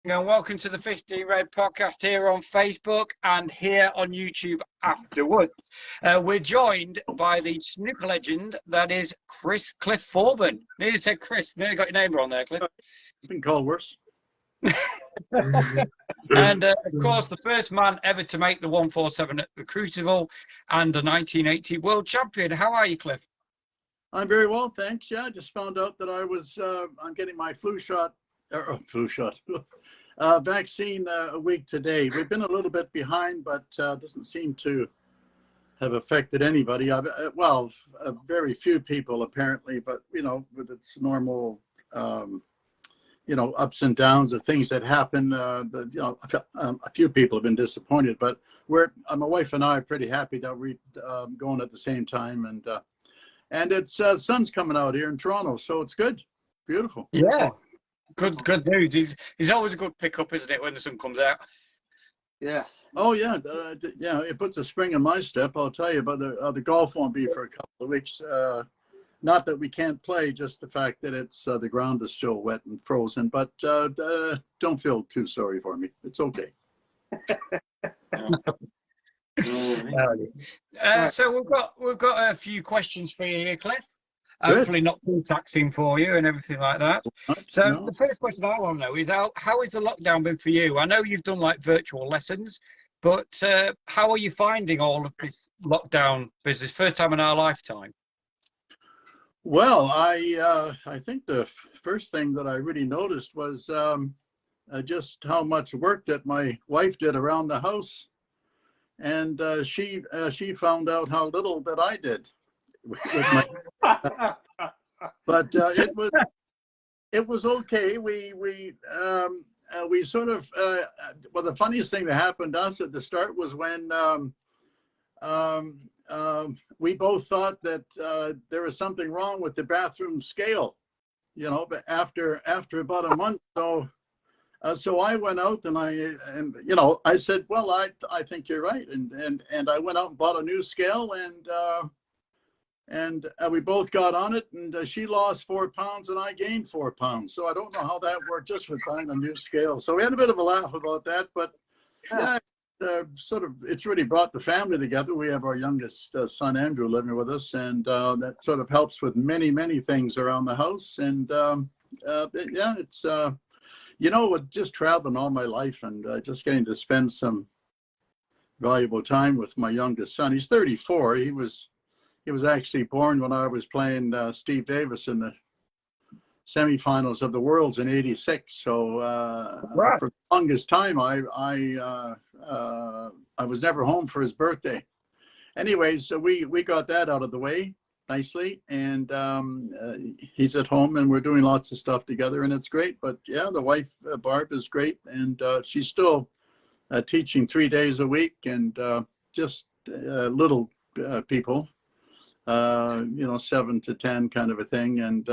and welcome to the 15 Red podcast here on Facebook and here on YouTube afterwards. We're joined by the snooker legend that is Cliff Thorburn. Nearly said Chris, nearly got your name wrong there, Cliff. Been called worse. And of course, the first man ever to make the 147 at the Crucible and a 1980 world champion. How are you, Cliff? I'm very well, thanks. Yeah, I just found out that I'm getting my vaccine a week today. We've been a little bit behind, but doesn't seem to have affected anybody. Very few people apparently, but with its normal, ups and downs of things that happen. A few people have been disappointed, but my wife and I are pretty happy that we're going at the same time, and it's sun's coming out here in Toronto, so it's good, beautiful. Yeah. Good news. He's always a good pickup, isn't it, when the sun comes out? Yes. Oh yeah, it puts a spring in my step. I'll tell you, but the golf won't be for a couple of weeks. Not that we can't play, just the fact that it's the ground is still wet and frozen. But don't feel too sorry for me. It's okay. So we've got a few questions for you here, Cliff. Hopefully not too taxing for you and everything like that. So the first question I want to know is how has the lockdown been for you? I know you've done like virtual lessons, but how are you finding all of this lockdown business? First time in our lifetime. Well, I think the first thing that I really noticed was just how much work that my wife did around the house, and she found out how little that I did. But it was okay. We sort of the funniest thing that happened to us at the start was when we both thought that there was something wrong with the bathroom scale, but after about a month, so I went out and I said, well, I think you're right, and I went out and bought a new scale, and we both got on it, and she lost 4 pounds and I gained 4 pounds. So I don't know how that worked, just with buying a new scale. So we had a bit of a laugh about that, but yeah, it's really brought the family together. We have our youngest son, Andrew, living with us, and that sort of helps with many, many things around the house. And it's, with just traveling all my life and just getting to spend some valuable time with my youngest son. He's 34. He was actually born when I was playing Steve Davis in the semifinals of the Worlds in '86. So for the longest time, I was never home for his birthday. Anyways, so we got that out of the way nicely, and he's at home, and we're doing lots of stuff together, and it's great. But yeah, the wife Barb is great, and she's still teaching 3 days a week, and just little people. 7 to 10 kind of a thing, and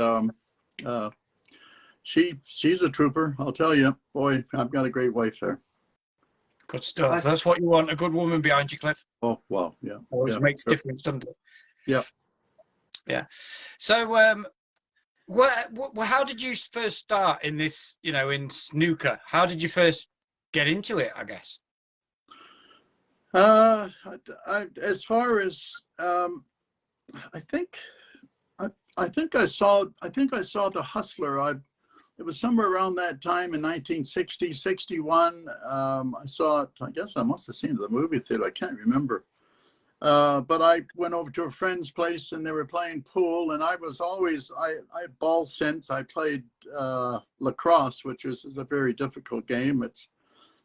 she's a trooper, I'll tell you. Boy, I've got a great wife there. Good stuff. That's what you want, a good woman behind you, Cliff. Oh well, yeah, always makes a difference, doesn't it? Yeah. So how did you first start in this, in snooker? How did you first get into it, I guess? As far as I think I saw The Hustler. It was somewhere around that time in 1960, 61. I saw it. I guess I must have seen it at the movie theater. I can't remember. But I went over to a friend's place, and they were playing pool. And I had ball sense. I played lacrosse, which is a very difficult game.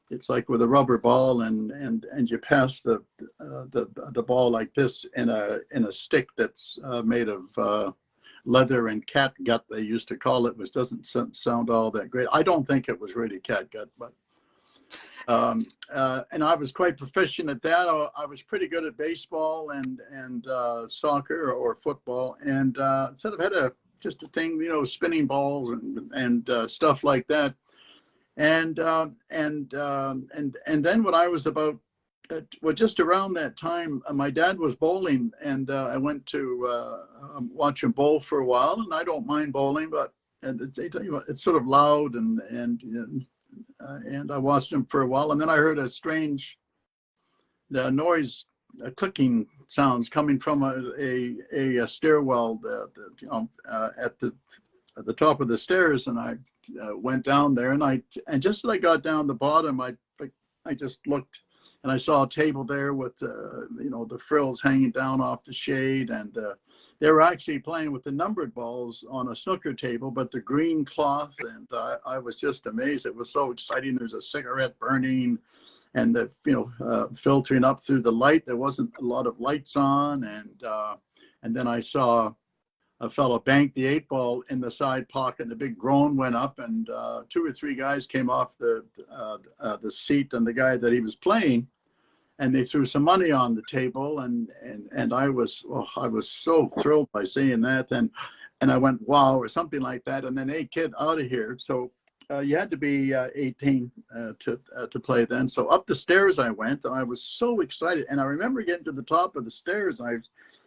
It's like with a rubber ball, and you pass the ball like this in a stick that's made of leather and catgut, they used to call it, which doesn't sound all that great. I don't think it was really catgut, but and I was quite proficient at that. I was pretty good at baseball and soccer or football, and sort of had just a thing, spinning balls and stuff like that. And then when I was about, just around that time, my dad was bowling, and I went to watch him bowl for a while. And I don't mind bowling, but it's sort of loud and and I watched him for a while, and then I heard a strange noise, clicking sounds coming from a stairwell, at the top of the stairs, and I went down there, and just as I got down the bottom, I just looked, and I saw a table there with the frills hanging down off the shade, and they were actually playing with the numbered balls on a snooker table, but the green cloth, and I was just amazed. It was so exciting. There's a cigarette burning, and filtering up through the light. There wasn't a lot of lights on, and then I saw a fellow bank the 8-ball in the side pocket, and a big groan went up, and 2 or 3 guys came off the seat and the guy that he was playing, and they threw some money on the table, and I was so thrilled by seeing that, and I went, wow, or something like that, and then, hey kid, out of here. So you had to be 18 to play then. So up the stairs I went, and I was so excited, and I remember getting to the top of the stairs, I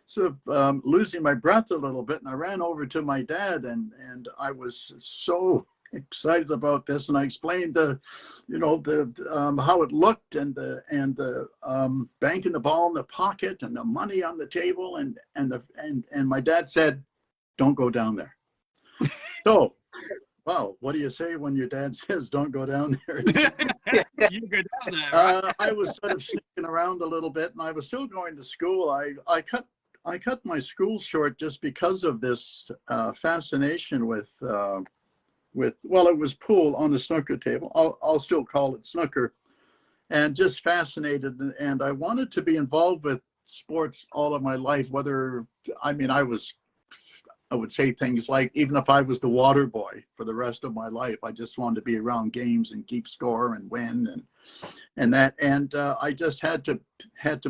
sort of losing my breath a little bit, and I ran over to my dad, and I was so excited about this, and I explained how it looked, and the banking the ball in the pocket, and the money on the table, and my dad said, "Don't go down there." So, wow, what do you say when your dad says, "Don't go down there"? You go down there, right? I was sort of sneaking around a little bit, and I was still going to school. I cut my school short just because of this fascination with it was pool on the snooker table. I'll still call it snooker, and just fascinated. And I wanted to be involved with sports all of my life. I would say things like, even if I was the water boy for the rest of my life, I just wanted to be around games and keep score and win and I just had to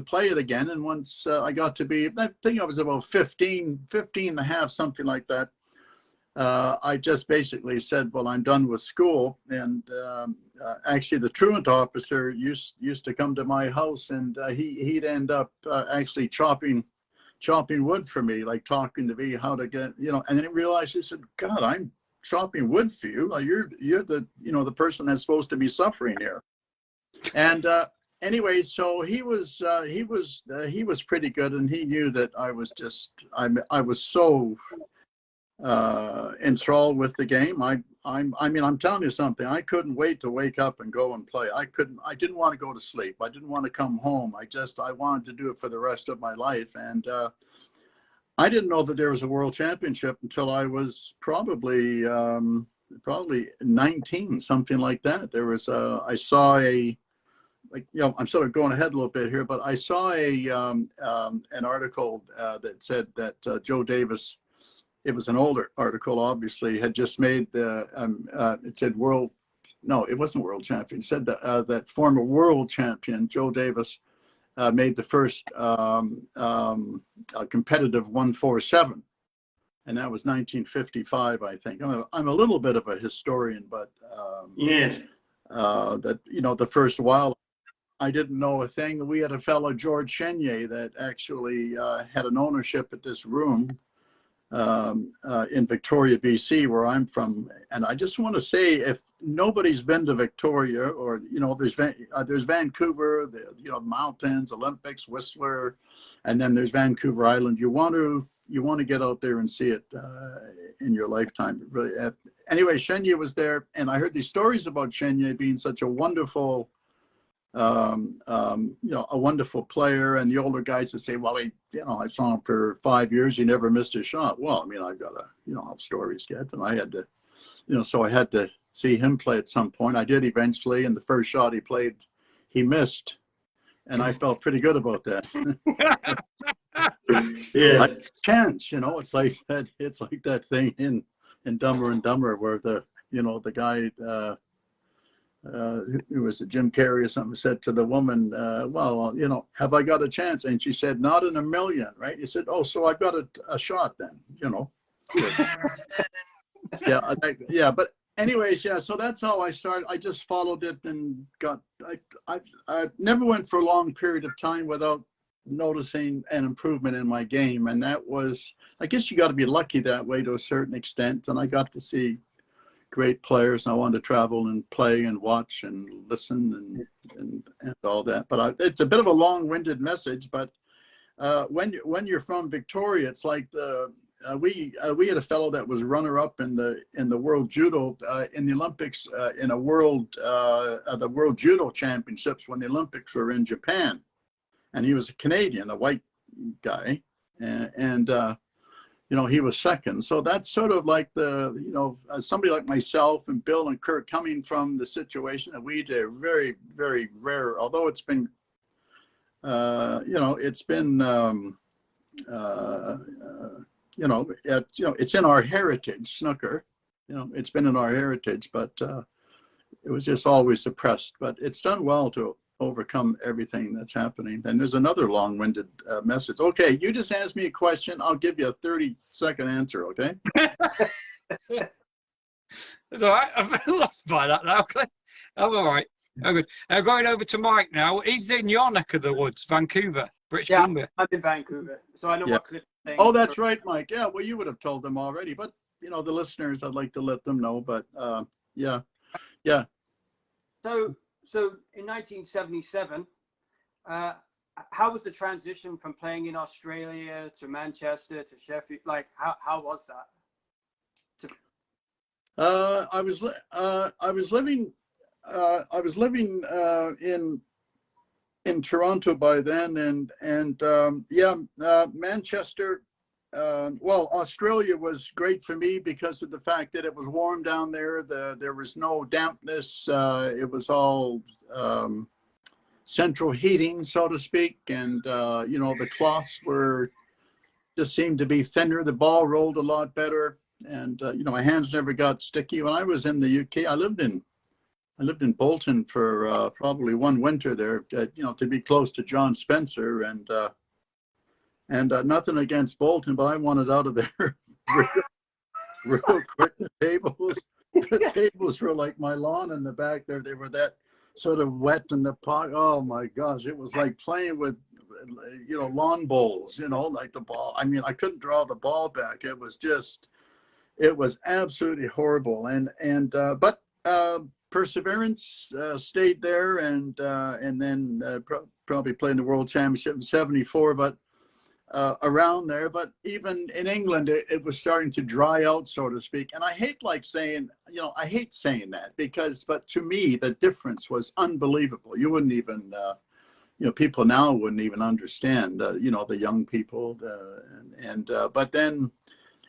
play it again. And once I got to be, I think I was about 15 and a half, something like that. I just basically said, well, I'm done with school. And actually the truant officer used to come to my house, and he'd end up actually chopping wood for me, like talking to me how to get, and then he realized, he said, God, I'm chopping wood for you. You're the, the person that's supposed to be suffering here. And anyway, so he was pretty good, and he knew that I was so enthralled with the game. I'm telling you something, I couldn't wait to wake up and go and play. I didn't want to go to sleep. I didn't want to come home. I wanted to do it for the rest of my life. And I didn't know that there was a world championship until I was probably 19, something like that. There was I saw I'm sort of going ahead a little bit here, but I saw an article that said that Joe Davis, it was an older article, obviously, had just made it said it wasn't world champion. It said that former world champion Joe Davis made the first competitive 147, and that was 1955, I think. I'm a little bit of a historian, but the first while, I didn't know a thing. We had a fellow, George Chenier, that actually had an ownership at this room in Victoria, BC, where I'm from. And I just want to say, if nobody's been to Victoria, or there's Vancouver, the mountains, Olympics, Whistler, and then there's Vancouver Island. You want to get out there and see it in your lifetime. Really. Anyway, Chenier was there, and I heard these stories about Chenier being such a wonderful a wonderful player, and the older guys would say, well, I saw him for 5 years, he never missed a shot. Well, I've got how stories get, and I had to, so I had to see him play at some point. I did eventually, and the first shot he played, he missed, and I felt pretty good about that. Yeah, chance, it's like that thing in Dumber and Dumber where the guy. It was Jim Carrey or something, said to the woman, have I got a chance? And she said, not in a million, right? He said, oh, so I've got a shot then, Yeah, but anyways, yeah, so that's how I started. I just followed it and I never went for a long period of time without noticing an improvement in my game. And that was, I guess you got to be lucky that way to a certain extent. And I got to see great players. I wanted to travel and play and watch and listen and all that. But it's a bit of a long-winded message. But when you're from Victoria, it's like we had a fellow that was runner-up in the World Judo in the Olympics in the World Judo Championships when the Olympics were in Japan, and he was a Canadian, a white guy, and he was second. So that's sort of like somebody like myself and Bill and Kurt coming from the situation that we did. Very, very rare, although it's been, it's in our heritage, snooker. It's been in our heritage, but it was just always suppressed. But it's done well to overcome everything that's happening. And there's another long-winded message. Okay, you just asked me a question. I'll give you a 30-second answer, okay? It's all right. I'm lost by that now. I'm all right. Oh, good. Going over to Mike now. He's in your neck of the woods, Vancouver, British Columbia. I'm in Vancouver, so I know what Cliff is saying. Oh, that's right, Mike. Yeah, well, you would have told them already, but the listeners, I'd like to let them know. But yeah. So in 1977, how was the transition from playing in Australia to Manchester to Sheffield? Like, how was that? I was living in Toronto by then, and Manchester. Well, Australia was great for me because of the fact that it was warm down there. There was no dampness. It was all central heating, so to speak, and the cloths just seemed to be thinner. The ball rolled a lot better, and my hands never got sticky. When I was in the UK, I lived in Bolton for probably one winter there, to be close to John Spencer, and nothing against Bolton, but I wanted out of there real quick. The tables were like my lawn in the back there. They were that sort of wet in the pot. Oh my gosh, it was like playing with, lawn bowls, like the ball. I mean, I couldn't draw the ball back. It was absolutely horrible. But perseverance, stayed there, and then probably played in the World Championship in '74, but around there. But even in England, it was starting to dry out, so to speak. And I hate saying that but to me, the difference was unbelievable. You wouldn't even, people now wouldn't even understand, the young people. But then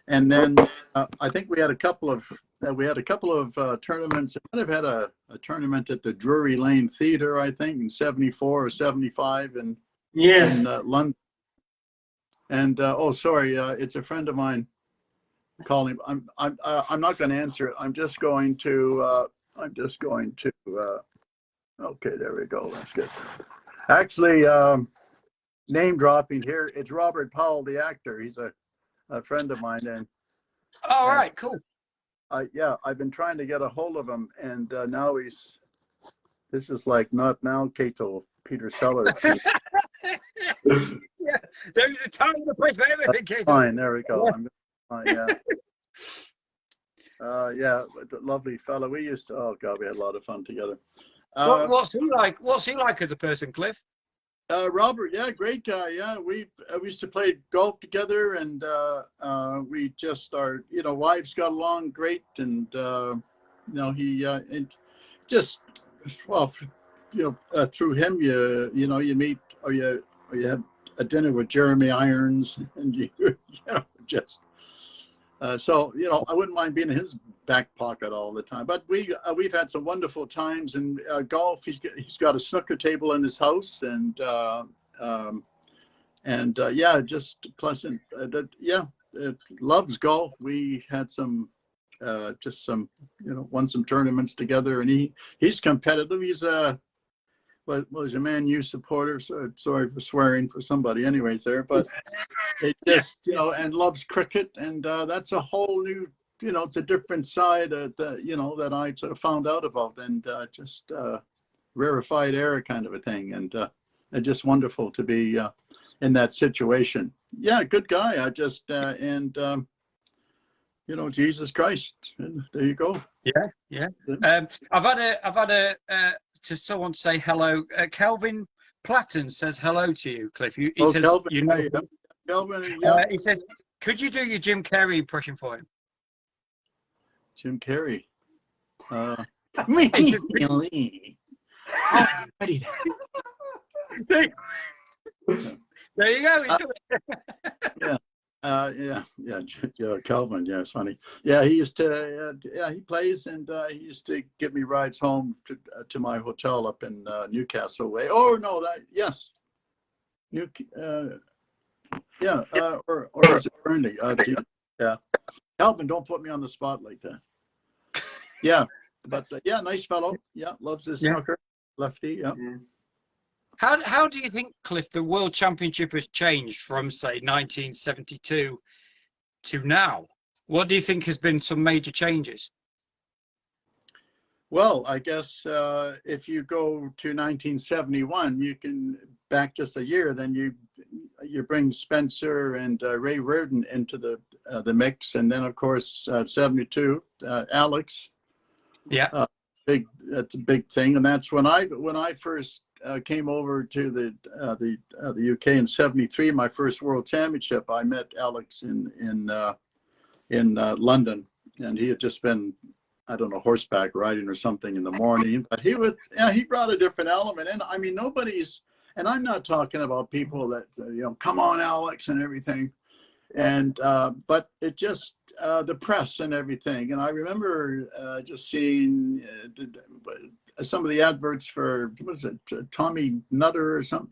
I think we had a couple of tournaments. I might have had a tournament at the Drury Lane Theatre, I think, in '74 or '75, in London. And it's a friend of mine calling. I'm not going to answer it. I'm just going to. Okay, there we go. That's good. Actually, name dropping here. It's Robert Powell, the actor. He's a friend of mine, and. All right, cool. I've been trying to get a hold of him, and now this is like not now Cato, Peter Sellers. Yeah, there's a time and a place for everything, Cato. Fine, there we go. Lovely fellow. We used to, we had a lot of fun together. What's he like? What's he like as a person, Cliff? Robert, great guy. Yeah, we used to play golf together, and we just wives got along great, and through him you meet, or you have a dinner with Jeremy Irons, and I wouldn't mind being in his back pocket all the time. But we've had some wonderful times in golf. He's got a snooker table in his house, and just pleasant. Loves golf. We had won some tournaments together, and he's competitive. He's he's a Man U supporter, so sorry for swearing for somebody anyways there, but it just, and loves cricket, and that's a whole new, it's a different side that I sort of found out about, and just rarefied air kind of a thing, and just wonderful to be in that situation. Yeah, good guy. I just, Jesus Christ. And there you go. Yeah. I've had a to someone say hello. Kelvin Platten says hello to you, Cliff. He says Kelvin, you know. Kelvin, yeah. He says, could you do your Jim Carrey impression for him? Jim Carrey. He says, there you go. He's doing it. Kelvin. Yeah, it's funny. Yeah, he used to. He plays, and he used to give me rides home to my hotel up in Newcastle way. Oh no, yes, or is it Burnley? Yeah, Calvin, don't put me on the spot like that. Yeah, but nice fellow. Yeah, loves his snooker. Lefty. Yeah. How do you think, Cliff, the World Championship has changed from, say, 1972 to now? What do you think has been some major changes? Well, I guess if you go to 1971, you can back just a year. Then you bring Spencer and Ray Reardon into the mix, and then of course 72, Alex. Yeah, that's a big thing, and that's when I first came over to the UK in 73. My first World Championship. I met Alex in London, and he had just been, I don't know, horseback riding or something in the morning, but he brought a different element in. I mean, and I'm not talking about people that, come on, Alex, and everything. And, but it just, the press and everything. And I remember just seeing some of the adverts for, what was it, Tommy Nutter or some,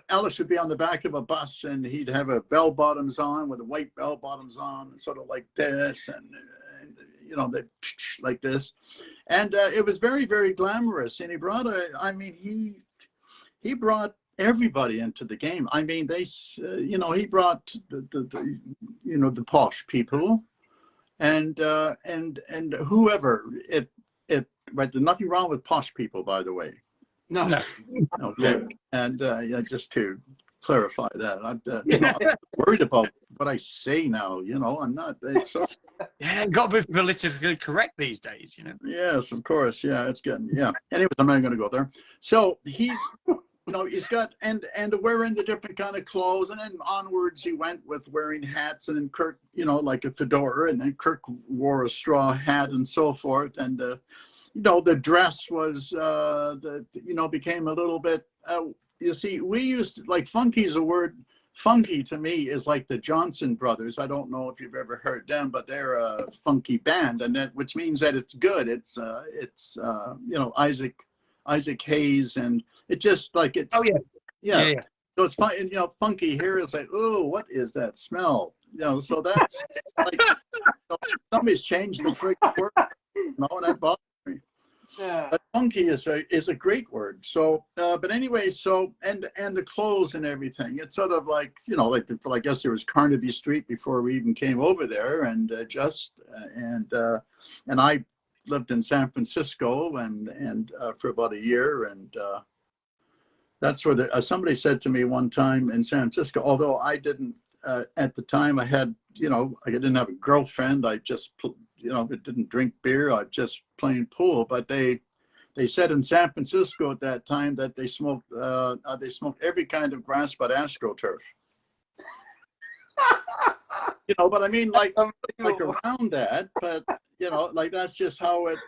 Alex would be on the back of a bus and he'd have a bell bottoms on with a white bell bottoms on, sort of like this, and they like this, and it was very, very glamorous. And he brought he brought everybody into the game. I mean, he brought the posh people, and whoever it right. There's nothing wrong with posh people, by the way. No. Okay, and just to clarify that, I'm worried about what I say now. I'm not. Got to be politically correct these days. Yes, of course. Yeah, it's getting. Yeah. Anyways, I'm not going to go there. So he's got and wearing the different kind of clothes, and then onwards he went with wearing hats, and then Kirk, like a fedora, and then Kirk wore a straw hat and so forth, and the dress was became a little bit. You see, we used like funky's a word. Funky to me is like the Johnson Brothers. I don't know if you've ever heard them, but they're a funky band, and which means that it's good. It's Isaac Hayes, and it just like it's. Oh yeah. So it's fun. And, funky here is like, oh, what is that smell? So that's like somebody's changed the friggin' word. And that bothers me. Yeah. But funky is a great word. So, but anyway, so and the clothes and everything. It's sort of like I guess there was Carnaby Street before we even came over there, and and I lived in San Francisco and for about a year, and that's where somebody said to me one time in San Francisco, although I didn't at the time I had I didn't have a girlfriend, I just didn't drink beer, I just playing pool, but they said in San Francisco at that time that they smoked every kind of grass but AstroTurf. But I mean, like around that, but like that's just how it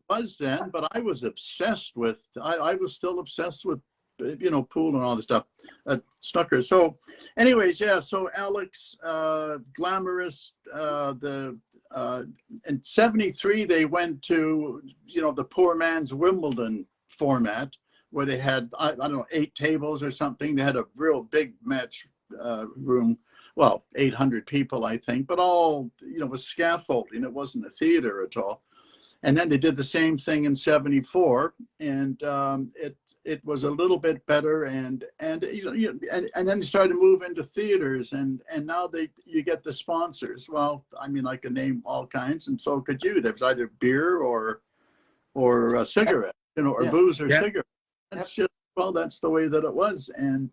was then. But I was obsessed with. I was still obsessed with, pool and all this stuff, snooker. So, anyways, yeah. So Alex, glamorous. In '73 they went to the poor man's Wimbledon format where they had I don't know 8 tables or something. They had a real big match room. Well, 800 people, I think, but all, with scaffolding. It wasn't a theater at all. And then they did the same thing in '74, and it was a little bit better. And then they started to move into theaters, and now you get the sponsors. Well, I mean, I could name all kinds, and so could you. There was either beer or a cigarette, or booze or cigarette. That's just, well, that's the way that it was. And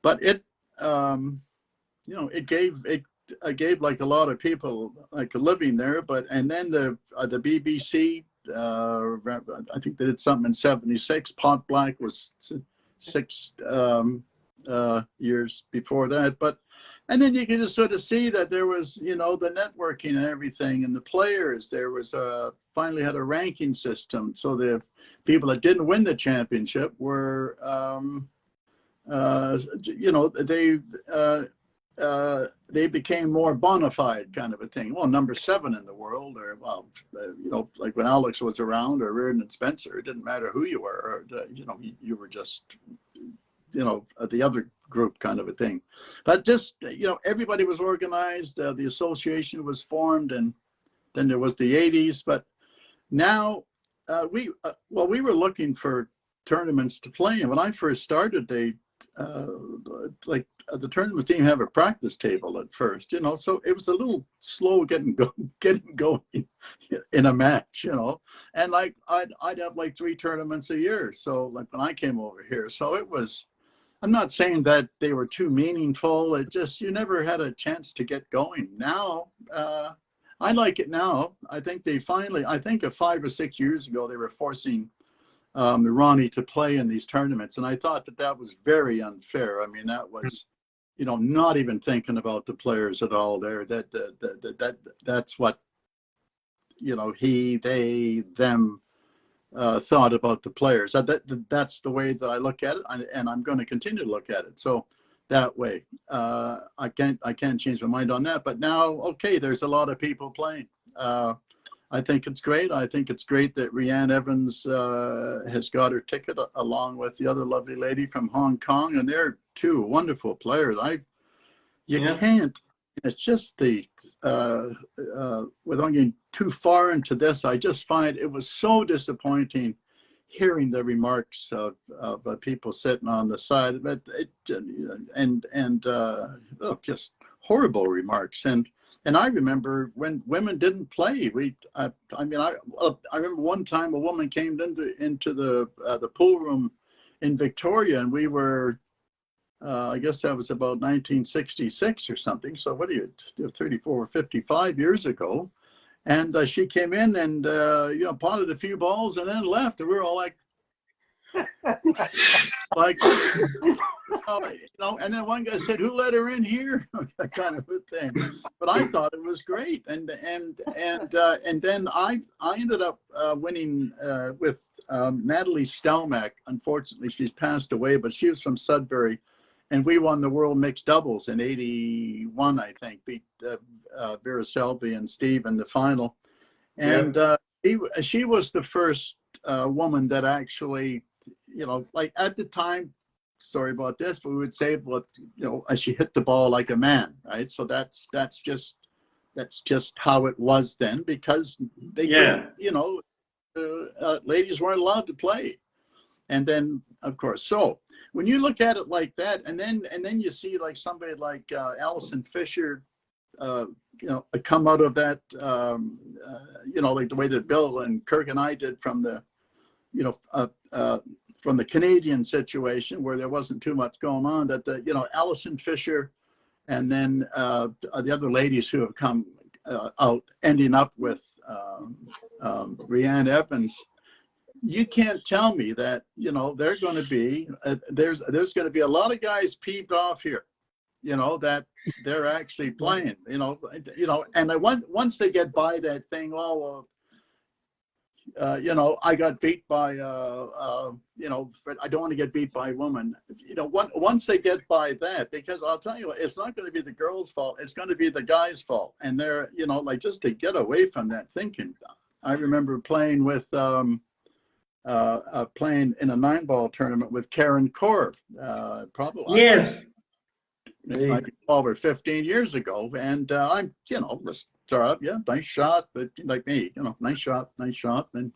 but it. It gave like a lot of people like a living there. But and then the BBC, I think they did something in '76. Pot Black was 6 years before that. But and then you can just sort of see that there was, you know, the networking and everything, and the players. There was finally had a ranking system, so the people that didn't win the championship were, you know, they became more bona fide kind of a thing. Well, number 7 in the world, or well, you know, like when Alex was around, or Reardon and Spencer, it didn't matter who you were. Or, you know, you were just, you know, the other group kind of a thing. But just, you know, everybody was organized. The association was formed, and then there was the 80s. But now we were looking for tournaments to play in. When I first started, they the tournaments didn't have a practice table at first, you know, so it was a little slow getting going in a match, you know. And like I'd have like 3 tournaments a year, so like when I came over here, so it was, I'm not saying that they were too meaningful, it just, you never had a chance to get going. Now I like it now. I think they finally, I think 5 or 6 years ago they were forcing Ronnie to play in these tournaments, and I thought that was very unfair. I mean, that was, you know, not even thinking about the players at all there. That's what, you know, he, they, them thought about the players. That's the way that I look at it, and I'm going to continue to look at it. So that way, I can't change my mind on that. But now, okay, there's a lot of people playing. I think it's great. I think it's great that Rhiannon Evans has got her ticket along with the other lovely lady from Hong Kong, and they're 2 wonderful players. Can't. It's just the without getting too far into this, I just find it was so disappointing hearing the remarks of people sitting on the side, but just horrible remarks. And I remember when women didn't play. I remember one time a woman came into the pool room in Victoria, and we were, I guess that was about 1966 or something. So what are you, 34 or 55 years ago? And she came in and you know, potted a few balls and then left, and we were all like, like, you know, and then one guy said, "Who let her in here?" That kind of a thing. But I thought it was great, and then I ended up winning with Natalie Stelmach. Unfortunately, she's passed away, but she was from Sudbury, and we won the world mixed doubles in '81. I think beat Vera Selby and Steve in the final, and she was the first woman that actually, you know, like at the time, sorry about this, but we would say, well, you know, she hit the ball like a man, right? So that's just how it was then, because they, you know, ladies weren't allowed to play. And then, of course, so when you look at it like that, and then you see like somebody like Alison Fisher, you know, come out of that, you know, like the way that Bill and Kirk and I did from the, you know, from the Canadian situation where there wasn't too much going on, that the, you know, Alison Fisher and then the other ladies who have come out, ending up with Rhiannon Evans, you can't tell me that, you know, they're going to be, there's going to be a lot of guys peeved off here, you know, that they're actually playing, you know, and once they get by that thing, oh, well, you know, I got beat by, you know, I don't want to get beat by a woman. You know, once they get by that, because I'll tell you, it's not going to be the girl's fault. It's going to be the guy's fault. And they're, you know, like just to get away from that thinking. I remember playing with, playing in a 9-ball tournament with Karen Korb, probably. Yes. Maybe 12 or 15 years ago. And I'm, you know, just start up, yeah, nice shot, but like me, you know, nice shot, and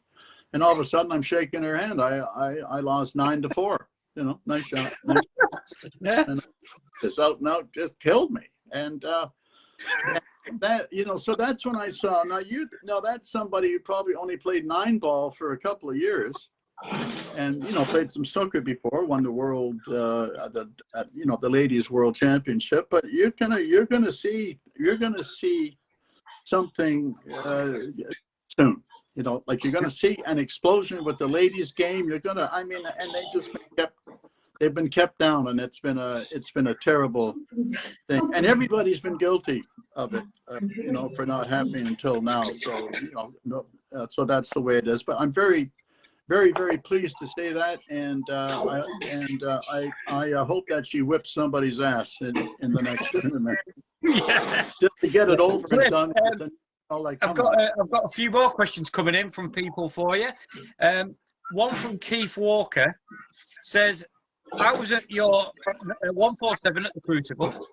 all of a sudden I'm shaking her hand. I lost 9-4, you know, nice shot, nice shot. And this out and out just killed me. And that, you know, so that's when I saw, now that's somebody who probably only played 9-ball for a couple of years, and played some snooker before, won the world, the ladies world championship. But you're gonna see something soon. Like you're gonna see an explosion with the ladies game. And they've been kept down, and it's been a terrible thing, and everybody's been guilty of it, for not happening until now. So so that's the way it is. But I'm very, very, very pleased to say that, and I hope that she whips somebody's ass in the next tournament, just to get it over and done with. I've got a few more questions coming in from people for you. One from Keith Walker says, I was at your 147 at the Crucible.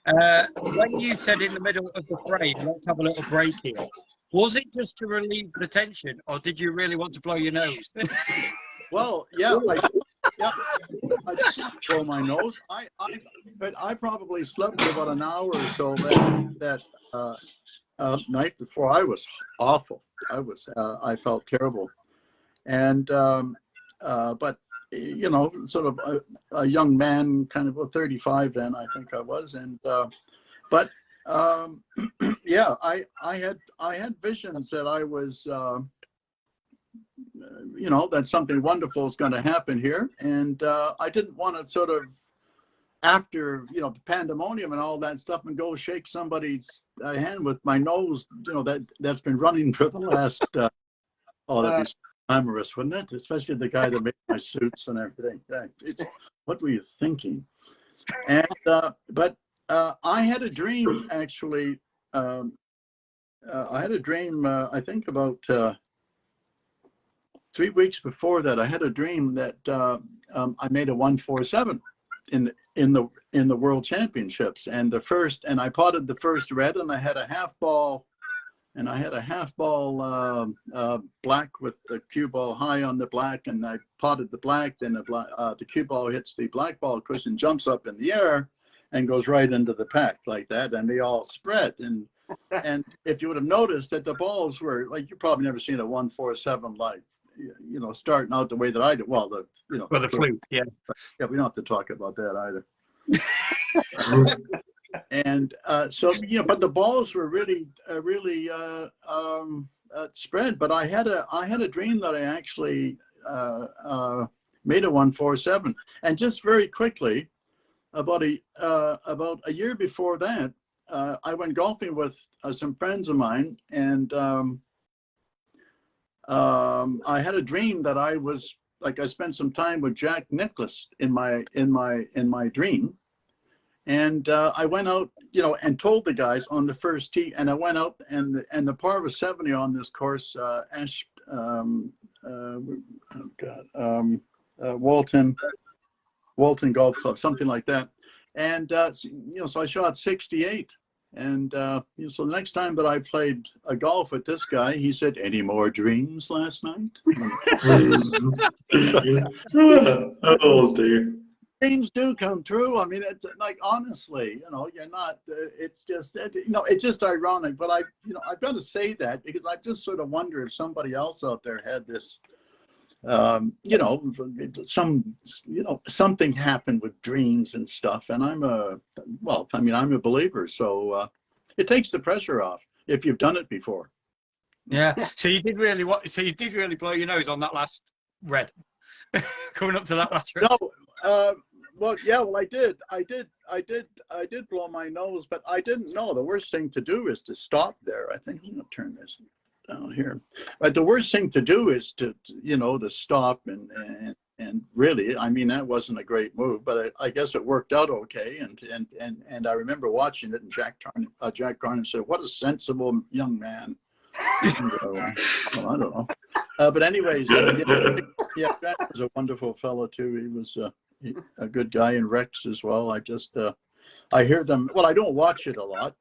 When you said in the middle of the frame, let's have a little break here, was it just to relieve the tension, or did you really want to blow your nose? Well, yeah, I just blow my nose. But I probably slept for about an hour or so that night before. I was awful. I felt terrible, and but sort of a young man, kind of 35 then, I think I was, and but yeah, I had visions that I was that something wonderful is going to happen here, and I didn't want to sort of, after the pandemonium and all that stuff, and go shake somebody's hand with my nose, that's been running for the last that'd be glamorous, wouldn't it? Especially the guy that made my suits and everything. What were you thinking? And but I had a dream, actually. I had a dream. I think about 3 weeks before that. I had a dream that I made a 147 in the World Championships, and I potted the first red, and I had a half ball. And I had a half ball black with the cue ball high on the black, and I potted the black. Then the cue ball hits the black ball cushion, jumps up in the air, and goes right into the pack like that. And they all spread. And if you would have noticed that the balls were like, you've probably never seen a 147 like, starting out the way that I did. Well, the flute, yeah. Yeah, we don't have to talk about that either. And so but the balls were really spread. But I had a dream that I actually made a 147, and just very quickly, about a year before that, I went golfing with some friends of mine, and I had a dream that I spent some time with Jack Nicklaus in my dream. And I went out, and told the guys on the first tee, and I went out, and the par was 70 on this course, Walton Golf Club, something like that. And so I shot 68. And so the next time that I played a golf with this guy, he said, "Any more dreams last night?" Oh dear. Dreams do come true. I mean, it's like, honestly, you're not. It's just, it's just ironic. But I've got to say that because I just sort of wonder if somebody else out there had this, something happened with dreams and stuff. And I'm a believer, so it takes the pressure off if you've done it before. Yeah. So you did really blow your nose on that last red, coming up to that last red. No. Well, I did blow my nose, but I didn't know. The worst thing to do is to stop there. I think I'm going to turn this down here. But the worst thing to do is to stop and really, I mean, that wasn't a great move, but I guess it worked out okay. And I remember watching it, and Jack Carnan said, "What a sensible young man." Well, I don't know. But anyways, Jack was a wonderful fellow too. He was a good guy, and Rex as well. I hear them. Well, I don't watch it a lot.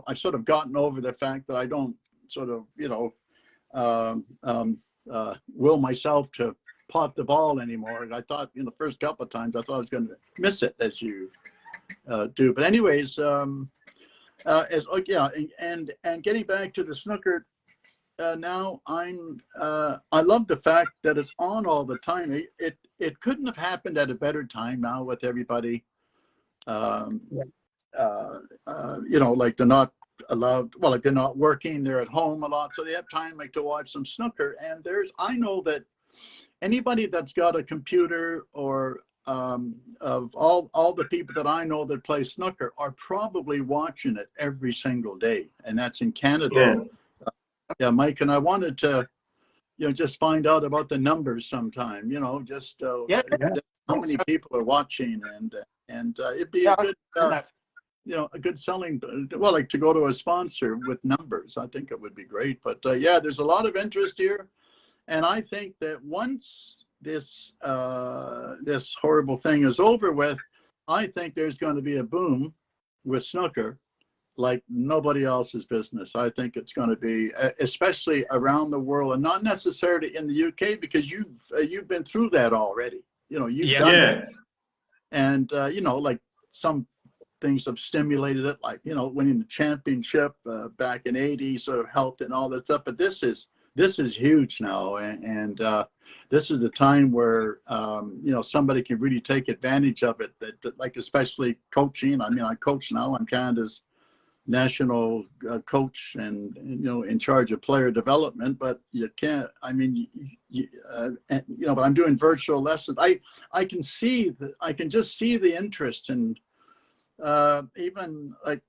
I've sort of gotten over the fact that I don't sort of will myself to pot the ball anymore. And I thought the first couple of times I thought I was going to miss it, as you do. But anyways, and getting back to the snooker now I love the fact that it's on all the time. It couldn't have happened at a better time now with everybody. Like they're not allowed. Well, like they're not working. They're at home a lot, so they have time like to watch some snooker. And I know that anybody that's got a computer or of all the people that I know that play snooker are probably watching it every single day, and that's in Canada. Yeah, Mike, and I wanted to, just find out about the numbers sometime. Just how many people are watching, and it'd be a good, a good selling. Well, like to go to a sponsor with numbers, I think it would be great. But yeah, there's a lot of interest here, and I think that once this horrible thing is over with, I think there's going to be a boom with snooker like nobody else's business. I think it's going to be, especially around the world, and not necessarily in the UK, because you've been through that already. You've done it. And like some things have stimulated it, like winning the championship back in '80 sort of helped and all that stuff. But this is huge now, and this is the time where somebody can really take advantage of it. That like especially coaching. I mean, I coach now. I'm Canada's national coach and in charge of player development. But you can't. I mean, but I'm doing virtual lessons. I can just see the interest, and even like.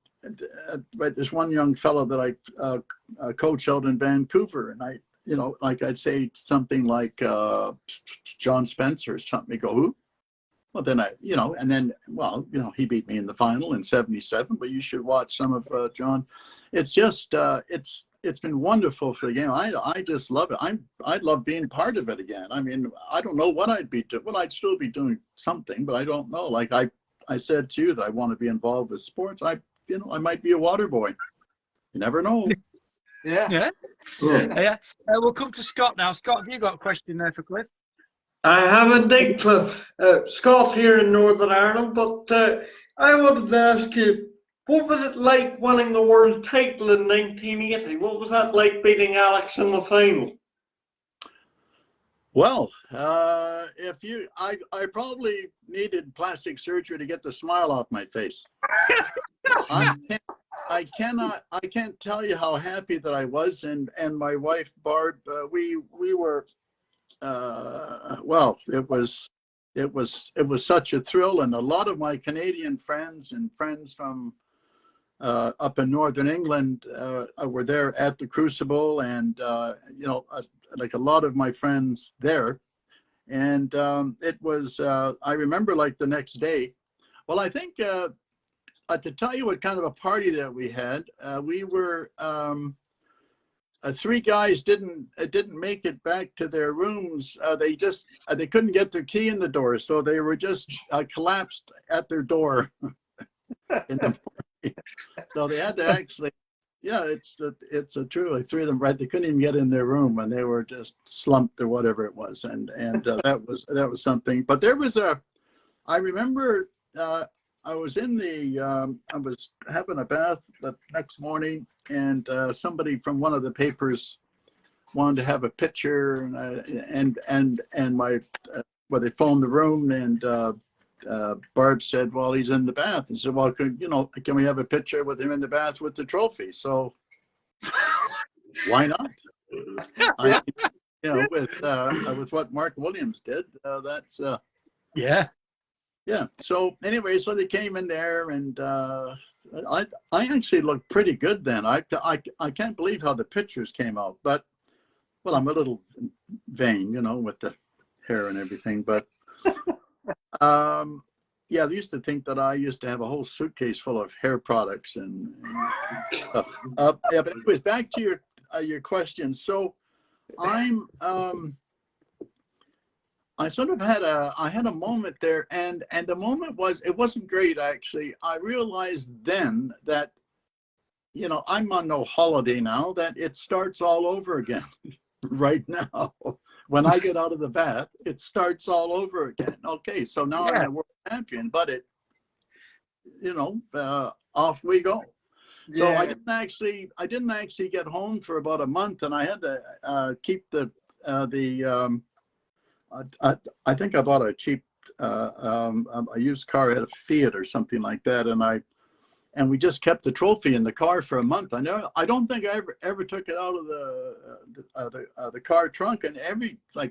There's one young fellow that I coach out in Vancouver, and I'd say something like John Spencer or something. You go, who? Well, then he beat me in the final in '77. But you should watch some of John. It's just it's been wonderful for the game. I just love it. I love being part of it again. I mean, I don't know what I'd be doing. Well, I'd still be doing something, but I don't know. Like I said to you that I want to be involved with sports. I might be a water boy. You never know. Yeah. We'll come to Scott now. Scott, have you got a question there for Cliff? I have indeed, Cliff. Scott here in Northern Ireland, but I wanted to ask you, what was it like winning the world title in 1980? What was that like beating Alex in the final? Well, I probably needed plastic surgery to get the smile off my face. I can't tell you how happy that I was, and my wife Barb. We were. Well, it was such a thrill, and a lot of my Canadian friends and friends from up in Northern England were there at the Crucible, and like a lot of my friends there, and it was. I remember like the next day. Well, I think to tell you what kind of a party that we had, we were. Three guys didn't make it back to their rooms. They couldn't get their key in the door, so they were just collapsed at their door in the morning. So they had to actually, it's a truly three of them, right? They couldn't even get in their room, and they were just slumped or whatever it was, and that was something. But there was I remember. I was I was having a bath the next morning, and somebody from one of the papers wanted to have a picture, and my they phoned the room, and Barb said, "Well, he's in the bath." He said, "Well, can we have a picture with him in the bath with the trophy?" So why not? With what Mark Williams did, that's Yeah. So anyway, so they came in there, and I actually looked pretty good then. I can't believe how the pictures came out. But well, I'm a little vain, with the hair and everything. But they used to think that I used to have a whole suitcase full of hair products and stuff. But anyways, back to your question. So I sort of had a moment there, and the moment it wasn't great actually. I realized then that I'm on no holiday now, that it starts all over again right now. When I get out of the bath, it starts all over again. Okay, so now I'm a world champion, but off we go. So I didn't actually get home for about a month, and I had to keep I think I bought a cheap a used car at a Fiat or something like that, and we just kept the trophy in the car for a month. I don't think I ever took it out of the car trunk. And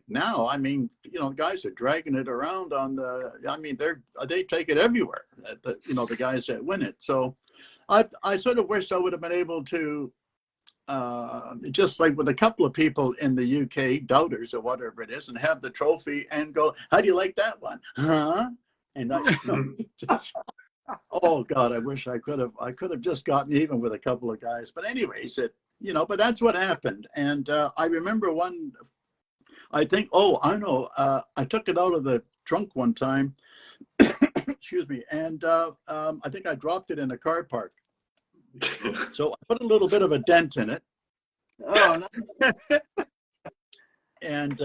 now, I mean, guys are dragging it around on they take it everywhere. The guys that win it. So I sort of wish I would have been able to, just like with a couple of people in the UK, doubters or whatever it is, and have the trophy and go, how do you like that one? Huh? And just, oh God, I wish I could have just gotten even with a couple of guys. But anyways, but that's what happened. And I remember I know, I took it out of the trunk one time, excuse me, and I think I dropped it in a car park. So I put a little bit of a dent in it. Oh, nice. And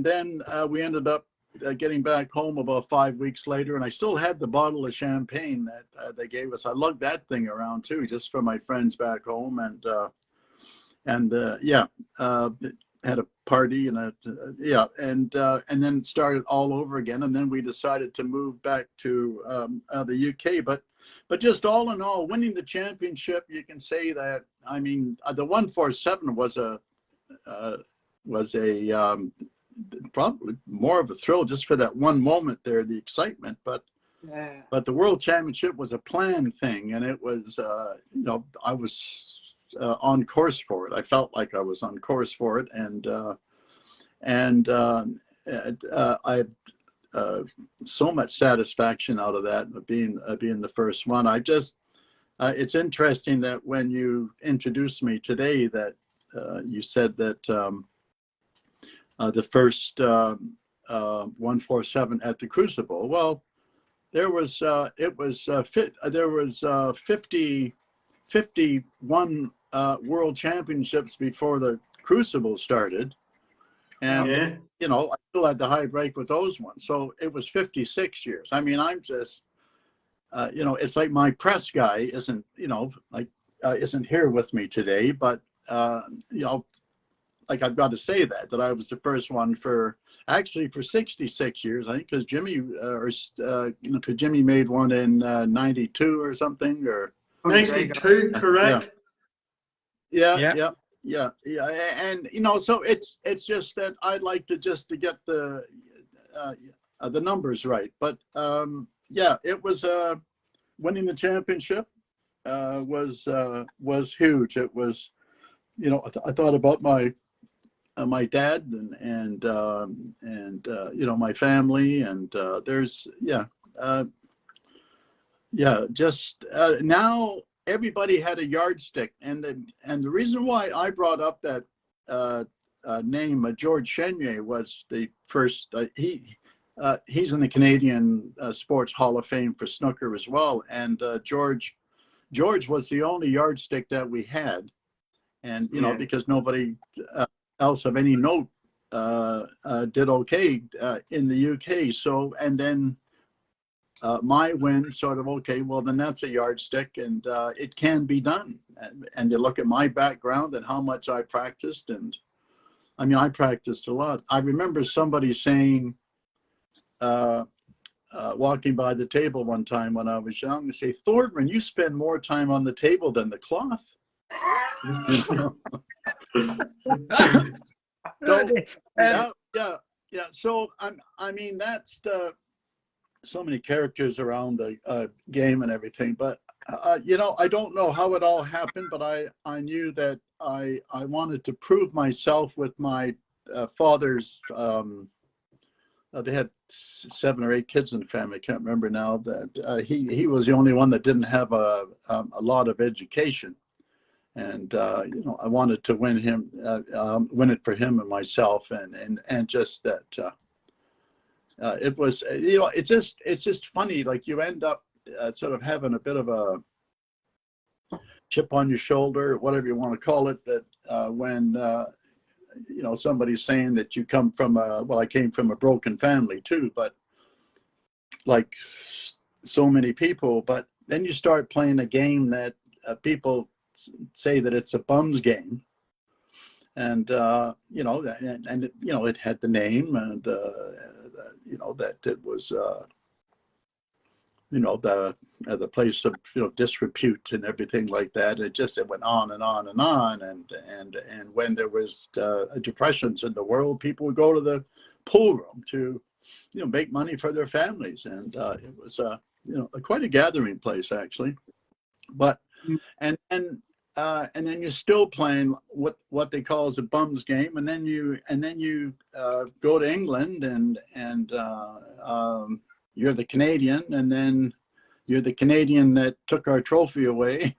then we ended up getting back home about 5 weeks later, and I still had the bottle of champagne that they gave us. I lugged that thing around too, just for my friends back home, and had a party and and then it started all over again. And then we decided to move back to the UK, but just all in all, winning the championship, you can say that. I mean, the 147 was probably more of a thrill just for that one moment there, the excitement. But the World Championship was a planned thing, and it was I was on course for it. I felt like I was on course for it, and I so much satisfaction out of that, being the first one. It's interesting that when you introduced me today, that you said that the first 147 at the Crucible. Well, there was 51 world championships before the Crucible started, and I still had the high break with those ones. So it was 56 years. I mean, I'm just it's like my press guy isn't here with me today, but like I've got to say that I was the first one for 66 years, I think, because Jimmy Jimmy made one in 92 or something, or 92, correct? Yeah. And so it's just that I'd like to get the numbers right. But it was winning the championship was huge. It was, I thought about my dad and my family, and now everybody had a yardstick, and the reason why I brought up that name, George Chenier, was the first. He's in the Canadian Sports Hall of Fame for snooker as well, and George was the only yardstick that we had, and because nobody else of any note did okay in the UK. So, and then my win sort of, okay, well then that's a yardstick, and it can be done. And you look at my background and how much I practiced, and I mean, I practiced a lot. I remember somebody saying, walking by the table one time when I was young, they say, Thorburn, you spend more time on the table than the cloth. So I mean, that's so many characters around the game and everything, but I don't know how it all happened, but I knew that I wanted to prove myself with my father's. They had 7 or 8 kids in the family. I can't remember now. That he was the only one that didn't have a lot of education, and I wanted to win it for him and myself, and just that it was it's just funny. Like you end up sort of having a bit of a chip on your shoulder, or whatever you want to call it. That when somebody's saying that you come from I came from a broken family too, but like so many people, but then you start playing a game that people say that it's a bums game, and you know, and it, you know, it had the name, and you know, that it was you know, the place of, you know, disrepute and everything like that. It went on and on and on, and when there was depressions in the world, people would go to the pool room to, you know, make money for their families, and it was you know, quite a gathering place actually. But and then you're still playing what they call as a bums game, and then you go to England, and you're the Canadian, and then you're the Canadian that took our trophy away,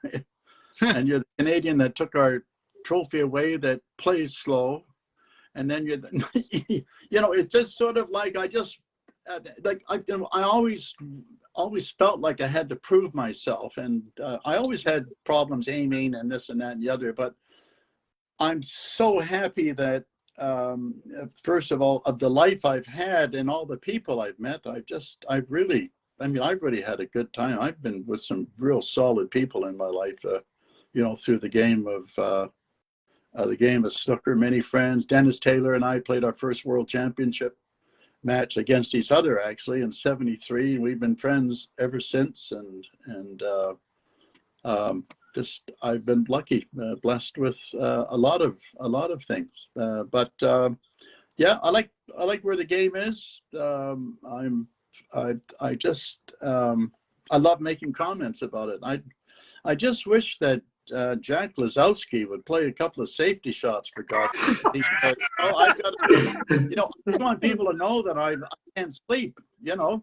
and you're the Canadian that took our trophy away that plays slow, and then you're the, you know, it's just sort of like I just like I always felt like I had to prove myself, and I always had problems aiming and this and that and the other, but I'm so happy that first of all, of the life I've had and all the people I've met, I've really had a good time. I've been with some real solid people in my life, you know, through the game of snooker. Many friends. Dennis Taylor and I played our first world championship match against each other actually in '73, and we've been friends ever since. And just I've been lucky, blessed with a lot of things. But yeah, I like where the game is. I love making comments about it. I just wish that Jack Lazowski would play a couple of safety shots for God's sake. I've got to, you know, I want people to know that I can't sleep. You know.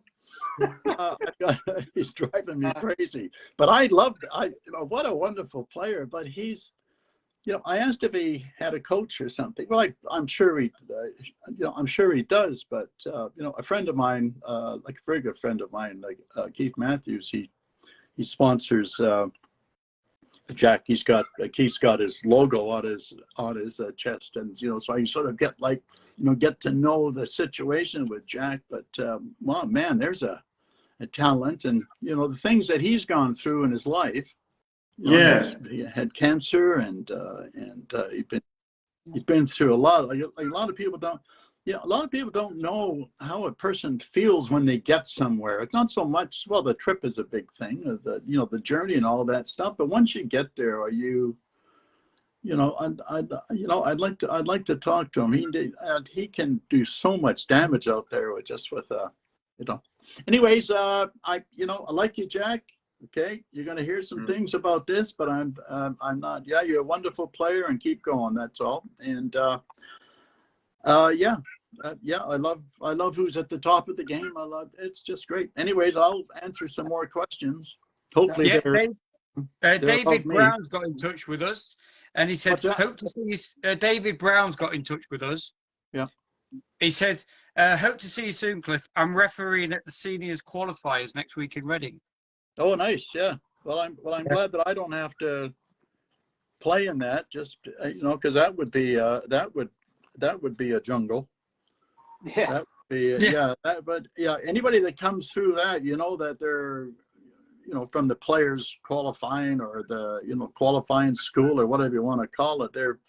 He's driving me crazy, but you know, what a wonderful player. But he's, you know, I asked if he had a coach or something. Well, I'm sure he, you know, I'm sure he does. But you know, a friend of mine, like a very good friend of mine, like Keith Matthews, he sponsors Jack. He's got his logo on his chest, and you know, so you sort of get to know the situation with Jack. But wow, man, there's a talent, and you know, the things that he's gone through in his life. Yes, he had cancer, and he's been through a lot. Like a lot of people don't. Yeah, a lot of people don't know how a person feels when they get somewhere. It's not so much, well, the trip is a big thing, you know, the journey and all that stuff. But once you get there, are you, you know, I'd like to talk to him. He can do so much damage out there with you know. Anyways, I like you, Jack. Okay, you're going to hear some things about this, but I'm not. Yeah, you're a wonderful player, and keep going. That's all. And yeah, I love who's at the top of the game. It's just great. Anyways, I'll answer some more questions. Hopefully, David Brown's got in touch with us, and he said, "Hope to see you." David Brown's got in touch with us. Yeah, he said, "Hope to see you soon, Cliff. I'm refereeing at the seniors qualifiers next week in Reading." Oh, nice. Yeah. Well, I'm glad that I don't have to play in that. Just you know, because that would be a jungle. Yeah. That would be but yeah, anybody that comes through that, you know, that they're, you know, from the players qualifying or the, you know, qualifying school or whatever you want to call it, they're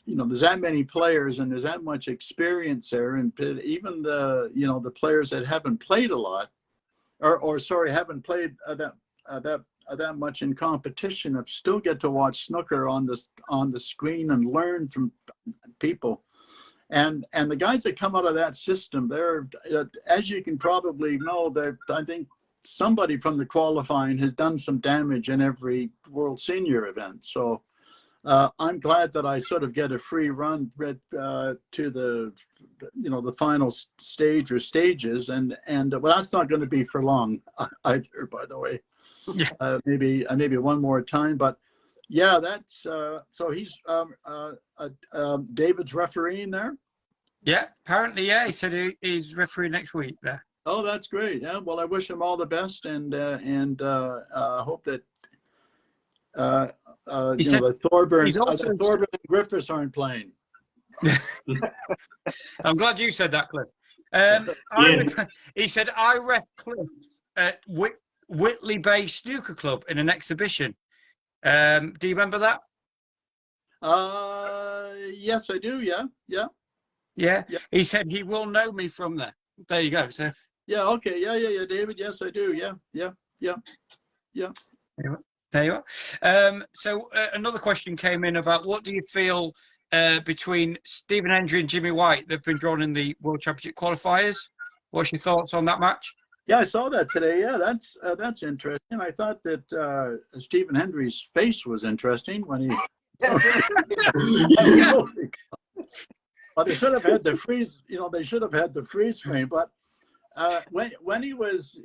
you know, there's that many players and there's that much experience there, and even the, you know, the players that haven't played a lot or haven't played that much in competition, I still get to watch snooker on the screen and learn from people, and the guys that come out of that system, they're, as you can probably know, I think somebody from the qualifying has done some damage in every World Senior event. So I'm glad that I sort of get a free run to the, you know, the final stage or stages, and well, that's not going to be for long either, by the way. Yeah. Maybe one more time, but yeah, that's so he's David's refereeing there. Yeah, apparently, yeah. He said he's refereeing next week there. Oh, that's great. Yeah, well, I wish him all the best, and hope that he said, the Thorburn and Griffiths aren't playing. I'm glad you said that, Cliff. He said, I ref Cliff at Whitley Bay Snooker Club in an exhibition. Do you remember that? Yes, I do. Yeah. Yeah. He said he will know me from there. There you go. So. Yeah. Okay. Yeah, David. Yes, I do. Yeah. There you are. So another question came in about what do you feel between Stephen Hendry and Jimmy White? They've been drawn in the World Championship qualifiers. What's your thoughts on that match? Yeah, I saw that today. Yeah, that's interesting. I thought that Stephen Hendry's face was interesting when he. But they should have had the freeze. They should have had the freeze frame. But when he was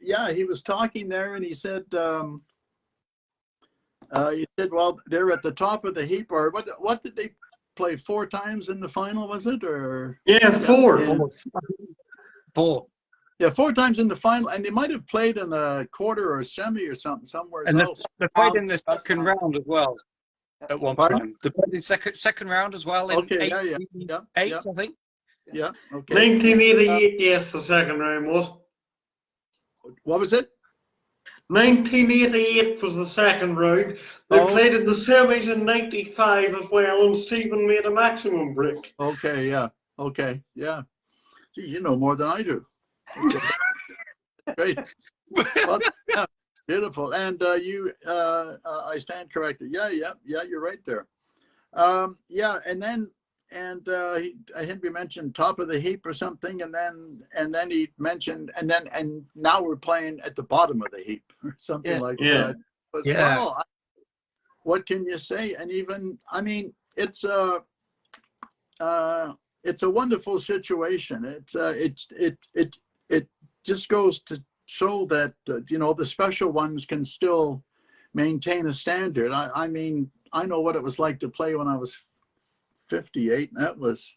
talking there, and he said, well, they're at the top of the heap, or what did they play 4 times in the final? Was it or? Yeah, 4. Four. Yeah, 4 times in the final, and they might have played in a quarter or a semi or something somewhere else. They played in the second round as well. At one time, they played in second round as well. In okay, eight, I think. Yeah. Okay. 1988, yes, the second round was. What was it? 1988 was the second round. They played in the semis in 95 as well, and Stephen made a maximum break. Okay, yeah. Okay, yeah. Gee, you know more than I do. Okay. Great. Well, yeah, beautiful. And I stand corrected. Yeah, you're right there. Yeah, and then Henry mentioned top of the heap or something, and then he mentioned and now we're playing at the bottom of the heap or something like that. But well, what can you say? And even it's a wonderful situation. It just goes to show that the special ones can still maintain a standard. I mean, I know what it was like to play when I was 58, and that was,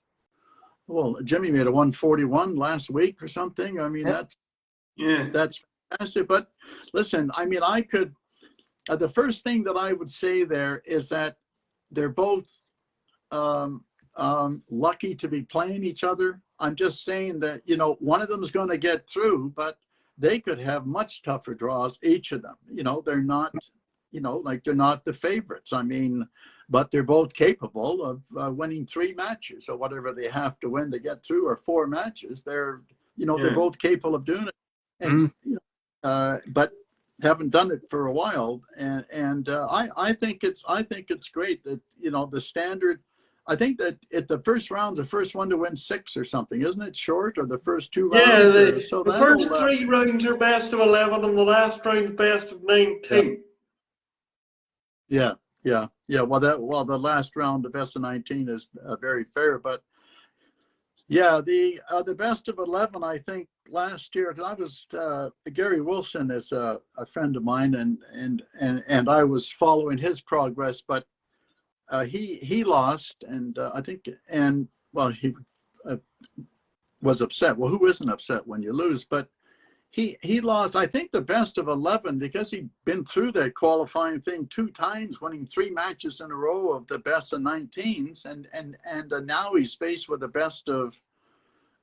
well, Jimmy made a 141 last week or something. I mean, that's fantastic. But listen, I mean, I could, the first thing that I would say there is that they're both lucky to be playing each other. I'm just saying that, one of them is going to get through, but they could have much tougher draws, each of them. They're not, they're not the favorites. I mean, but they're both capable of winning 3 matches or whatever they have to win to get through, or 4 matches. They're, they're both capable of doing it, and but haven't done it for a while. And I think it's great that the standard. I think that at the first round, the first one to win 6 or something, isn't it short, or the first 2 rounds? Yeah, the first 3 rounds are best of 11, and the last round best of 19. Yeah. Well, the last round, the best of 19 is very fair, but yeah, the best of 11, I think last year, because I was Gary Wilson is a friend of mine, and I was following his progress, but he lost, and I think, and well, he was upset. Well, who isn't upset when you lose? But he lost, I think, the best of 11 because he'd been through that qualifying thing 2 times, winning 3 matches in a row of the best of 19s, and now he's faced with the best of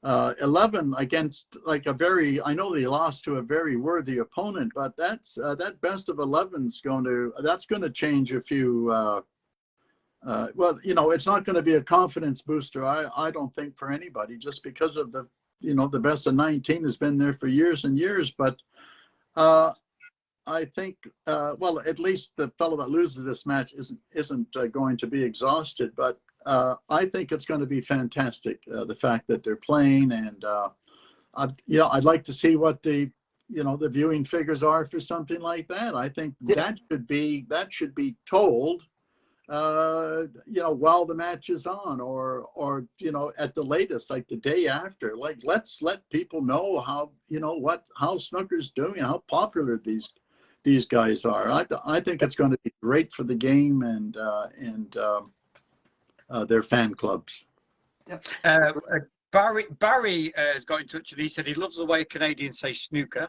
11 against like a very, I know he lost to a very worthy opponent, but that's that best of 11's going to change a few. Well, it's not going to be a confidence booster, I don't think, for anybody, just because of the, the best of 19 has been there for years and years. But I think, well, at least the fellow that loses this match isn't going to be exhausted. But I think it's going to be fantastic, the fact that they're playing. And, I'd like to see what the viewing figures are for something like that. I think that should be told while the match is on, or at the latest, like the day after. Like, let's let people know how how snooker's doing, how popular these guys are. I think it's going to be great for the game and their fan clubs. Barry has got in touch with. He said he loves the way Canadians say snooker.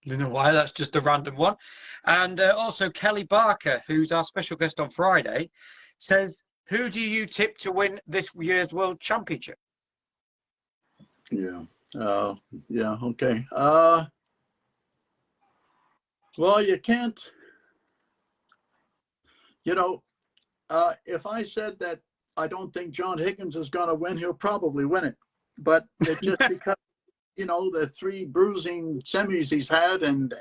I don't know why, that's just a random one. And also Kelly Barker, who's our special guest on Friday, says, who do you tip to win this year's World Championship? Yeah. Okay. Well, you can't, you know, if I said that I don't think John Higgins is going to win, he'll probably win it. But it's just because, you know, the 3 bruising semis he's had, and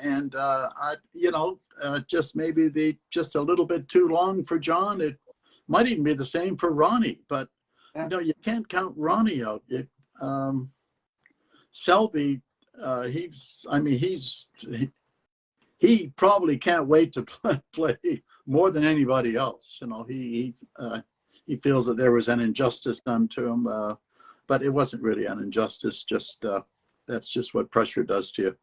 just maybe just a little bit too long for John. It might even be the same for Ronnie, but you know, you can't count Ronnie out. Selby, he probably can't wait to play more than anybody else. You know, he feels that there was an injustice done to him, but it wasn't really an injustice. Just that's just what pressure does to you.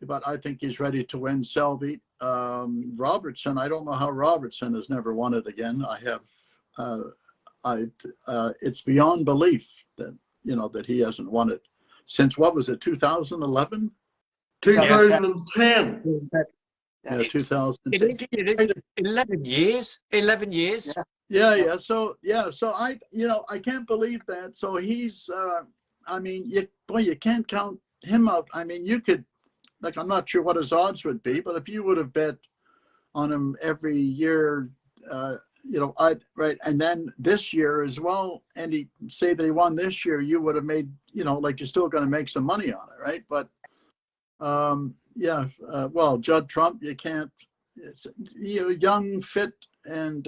But I think he's ready to win. Selby, Robertson. I don't know how Robertson has never won it again. It's beyond belief that that he hasn't won it since, what was it, 2011? 2010. Yeah, 2010. It is 11 years. 11 years. Yeah. So I can't believe that. So he's, you can't count him out. I mean, you could, like, I'm not sure what his odds would be, but if you would have bet on him every year, and then this year as well, and he say that he won this year, you would have made, you're still going to make some money on it, right? But well, Judd Trump, you can't. It's young, fit, and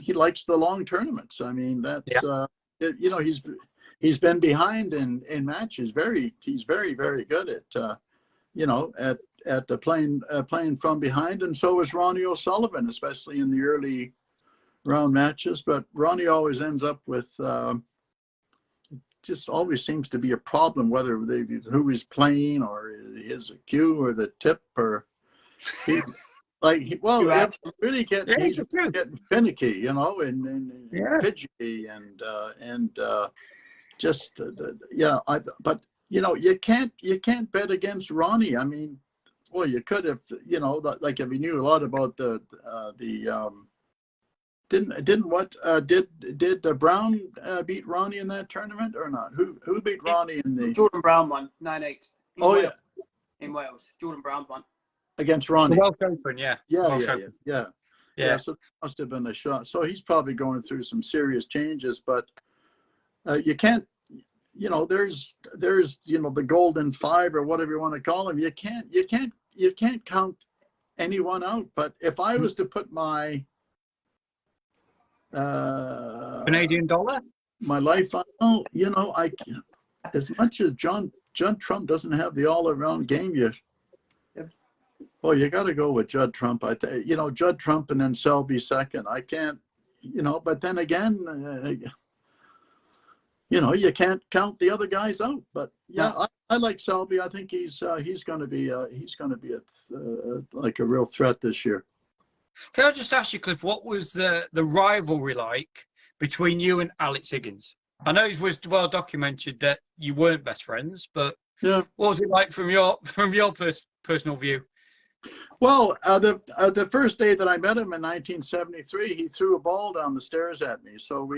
he likes the long tournaments. I mean, that's he's been behind in matches. He's very, very good at playing from behind, and so is Ronnie O'Sullivan, especially in the early round matches. But Ronnie always ends up with just always seems to be a problem, whether who he's playing or his cue or the tip, or he's really getting finicky, and fidgety, and but you can't bet against Ronnie. I mean, well, you could if if you knew a lot about did Brown beat Ronnie in that tournament or not? Who beat Ronnie in the Jordan Brown won 9-8. In Wales, Jordan Brown won against Ronnie. Welsh Open, yeah. So it must have been a shot. So he's probably going through some serious changes, but you can't. There's the golden 5 or whatever you want to call him. You can't count anyone out. But if I was to put my Canadian dollar, my life on, I as much as John Trump doesn't have the all-around game yet. Well, you got to go with Judd Trump. Judd Trump and then Selby second. I can't, but then again, you can't count the other guys out. But I like Selby. I think he's going to be like a real threat this year. Can I just ask you, Cliff, what was the rivalry like between you and Alex Higgins? I know it was well documented that you weren't best friends, but what was it like from your personal view? Well, the first day that I met him in 1973, he threw a ball down the stairs at me. So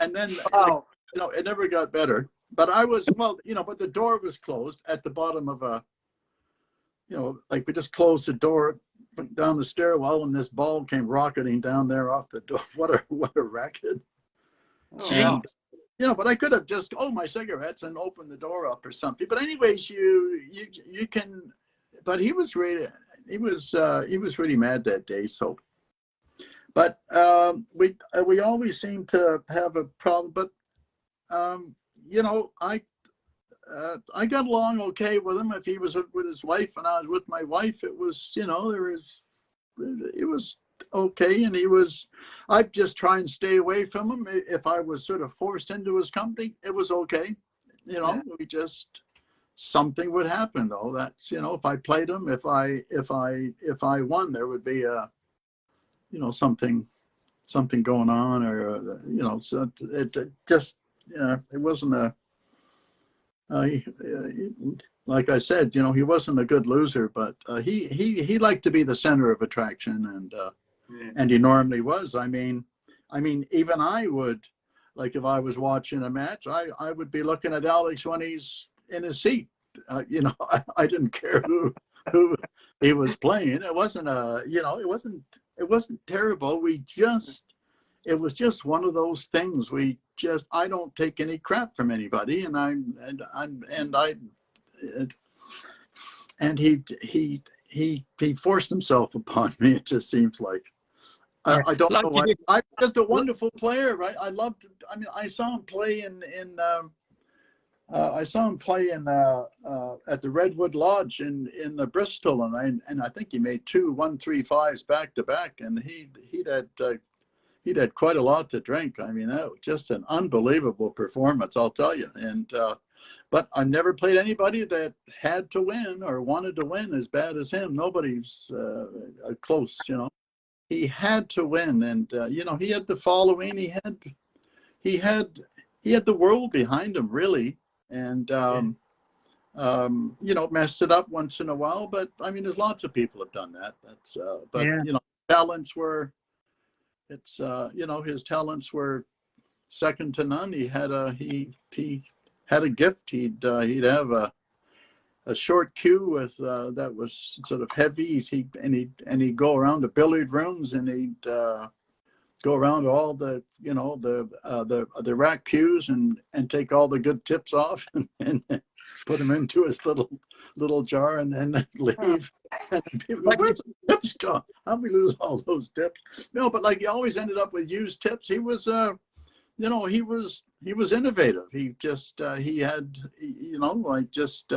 and then it never got better. But I was but the door was closed at the bottom of a, we just closed the door down the stairwell, and this ball came rocketing down there off the door. What a racket! Jeez. But I could have just my cigarettes and opened the door up or something. But anyways, you can. But he was really mad that day. So, but we always seem to have a problem. But I got along okay with him. If he was with his wife and I was with my wife, it was it was okay. And I'd just try and stay away from him. If I was sort of forced into his company, it was okay. We just, something would happen though. That's, if I played him, if I won, there would be something going on, or, so it just, it wasn't a, like I said, he wasn't a good loser, but he liked to be the center of attraction, and he normally was. I mean, even I would, like, if I was watching a match, I would be looking at Alex when he's in his seat, you know, I didn't care who he was playing. It wasn't it wasn't terrible. It was just one of those things. I don't take any crap from anybody, and he forced himself upon me. It just seems like. I don't know why. I'm just a wonderful player, right? I loved. I mean, I saw him play at the Redwood Lodge in the Bristol, and I think he made 2 1-3-5s back to back, and he'd had quite a lot to drink. I mean, that was just an unbelievable performance, I'll tell you. And but I never played anybody that had to win or wanted to win as bad as him. Nobody's close, you know. He had to win, and you know, he had the following. He had the world behind him, really, and you know, messed it up once in a while. But I mean, there's lots of people have done that. You know, talents were. You know, his talents were second to none. He had a gift. He'd have a short cue with that was sort of heavy. He'd go around the billiard rooms, and he'd go around all the, you know, the rack cues and take all the good tips off and put them into his little jar and then leave. And people go, "Where's the tips gone? How we lose all those tips?" No, but like he always ended up with used tips. He was you know, he was innovative. He just he had, you know, like just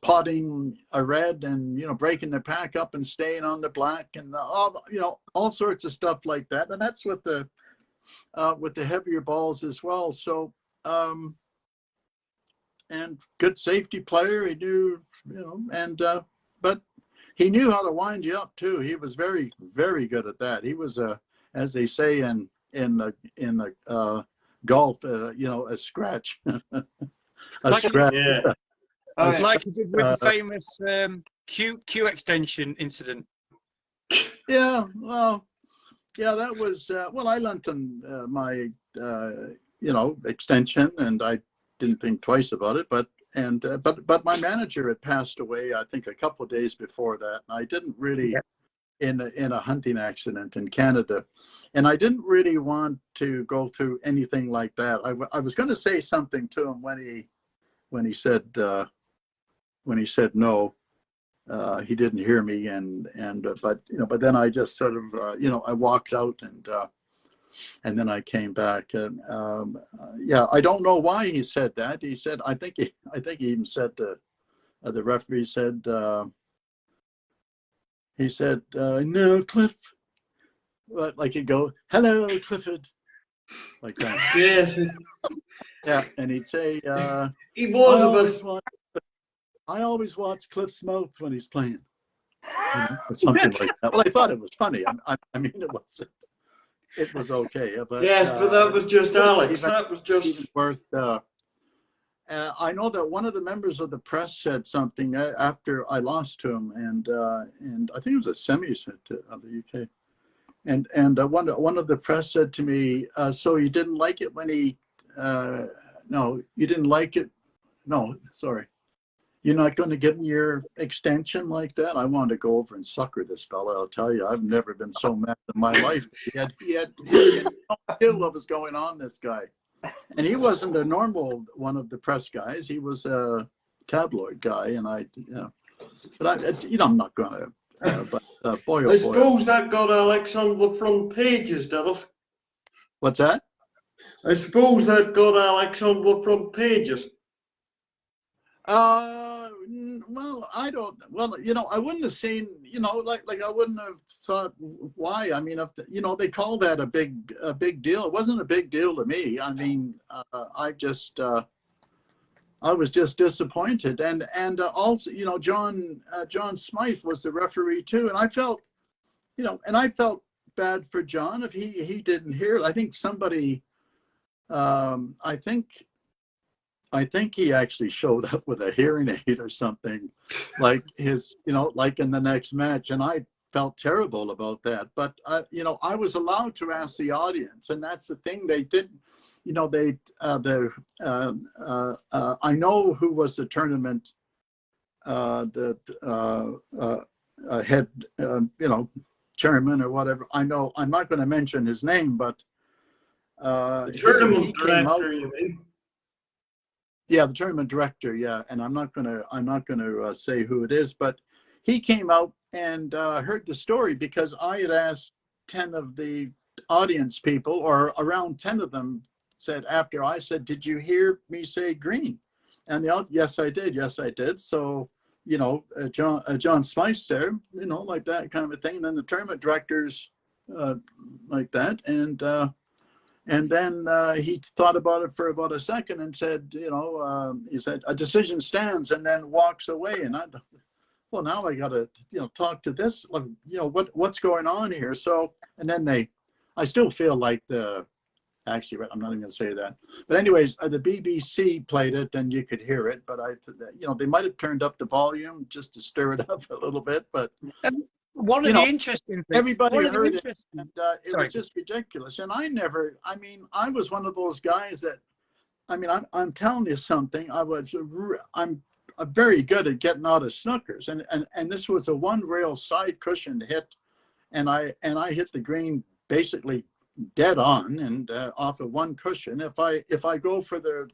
potting a red and, you know, breaking the pack up and staying on the black and all, you know, all sorts of stuff like that. And that's with the heavier balls as well. So and good safety player. He knew, you know, and but he knew how to wind you up too. He was very, very good at that. He was as they say in the golf, you know, a scratch. Scratch. Yeah. Like he did with the famous Q extension incident. Yeah, well, yeah, that was well, I lent him my you know, extension, and I didn't think twice about it. But my manager had passed away, I think, a couple of days before that, and I didn't really in a hunting accident in Canada, and I didn't really want to go through anything like that. I was going to say something to him when he said no. He didn't hear me, but you know, but then I just sort of you know, I walked out, and then I came back, and yeah, I don't know why he said that. He said, I think he even said the referee said no, Cliff, but like he'd go, "Hello, Clifford," like that. Yes. Yeah, and he'd say, He was a bit. I always watch Cliff's mouth when he's playing, you know, or something like that. Well, I thought it was funny. I mean, it was okay. But, yes, but that was just Alex. That was just worth. I know that one of the members of the press said something after I lost to him, and I think it was a semis of the UK, and one of the press said to me, "So you didn't like it when he? No, you didn't like it. No, sorry." You're not going to give me your extension like that? I wanted to go over and sucker this fella. I'll tell you, I've never been so mad in my life. He had no idea what was going on, this guy. And he wasn't a normal one of the press guys. He was a tabloid guy. And I'm not going to, but boy, oh boy. I suppose that got Alex on the front pages, did it? What's that? I suppose that got Alex on the front pages. Well, I don't. Well, you know, I wouldn't have seen. You know, like I wouldn't have thought why. I mean, you know, they call that a big deal. It wasn't a big deal to me. I mean, I was just disappointed, and also, you know, John Smythe was the referee too, and I felt, you know, and I felt bad for John if he didn't hear it. I think somebody, I think he actually showed up with a hearing aid or something, like his, you know, like in the next match. And I felt terrible about that. But you know, I was allowed to ask the audience, and that's the thing. They didn't, you know, I know who was the tournament head, you know, chairman or whatever. I know, I'm not going to mention his name, but the tournament director, you mean? Yeah, the tournament director. Yeah, and I'm not gonna say who it is, but he came out and heard the story because I had asked 10 of the audience people, or around 10 of them said after I said, "Did you hear me say green?" And they all, "Yes, I did. Yes, I did." So, you know, John Spice there, you know, like that kind of a thing. And then the tournament directors like that, and then he thought about it for about a second and said, you know, he said, "A decision stands," and then walks away. And I thought, well, now I got to, you know, talk to this, you know, what's going on here. So, and then I still feel like actually, I'm not even going to say that. But anyways, the BBC played it and you could hear it, but you know, they might have turned up the volume just to stir it up a little bit. But one of the interesting things, everybody heard it, and it was just ridiculous. And I was one of those guys that, I mean, I'm telling you something. I'm very good at getting out of snookers, and this was a one rail side cushion hit, and I hit the green basically dead on and off of one cushion. If I go for the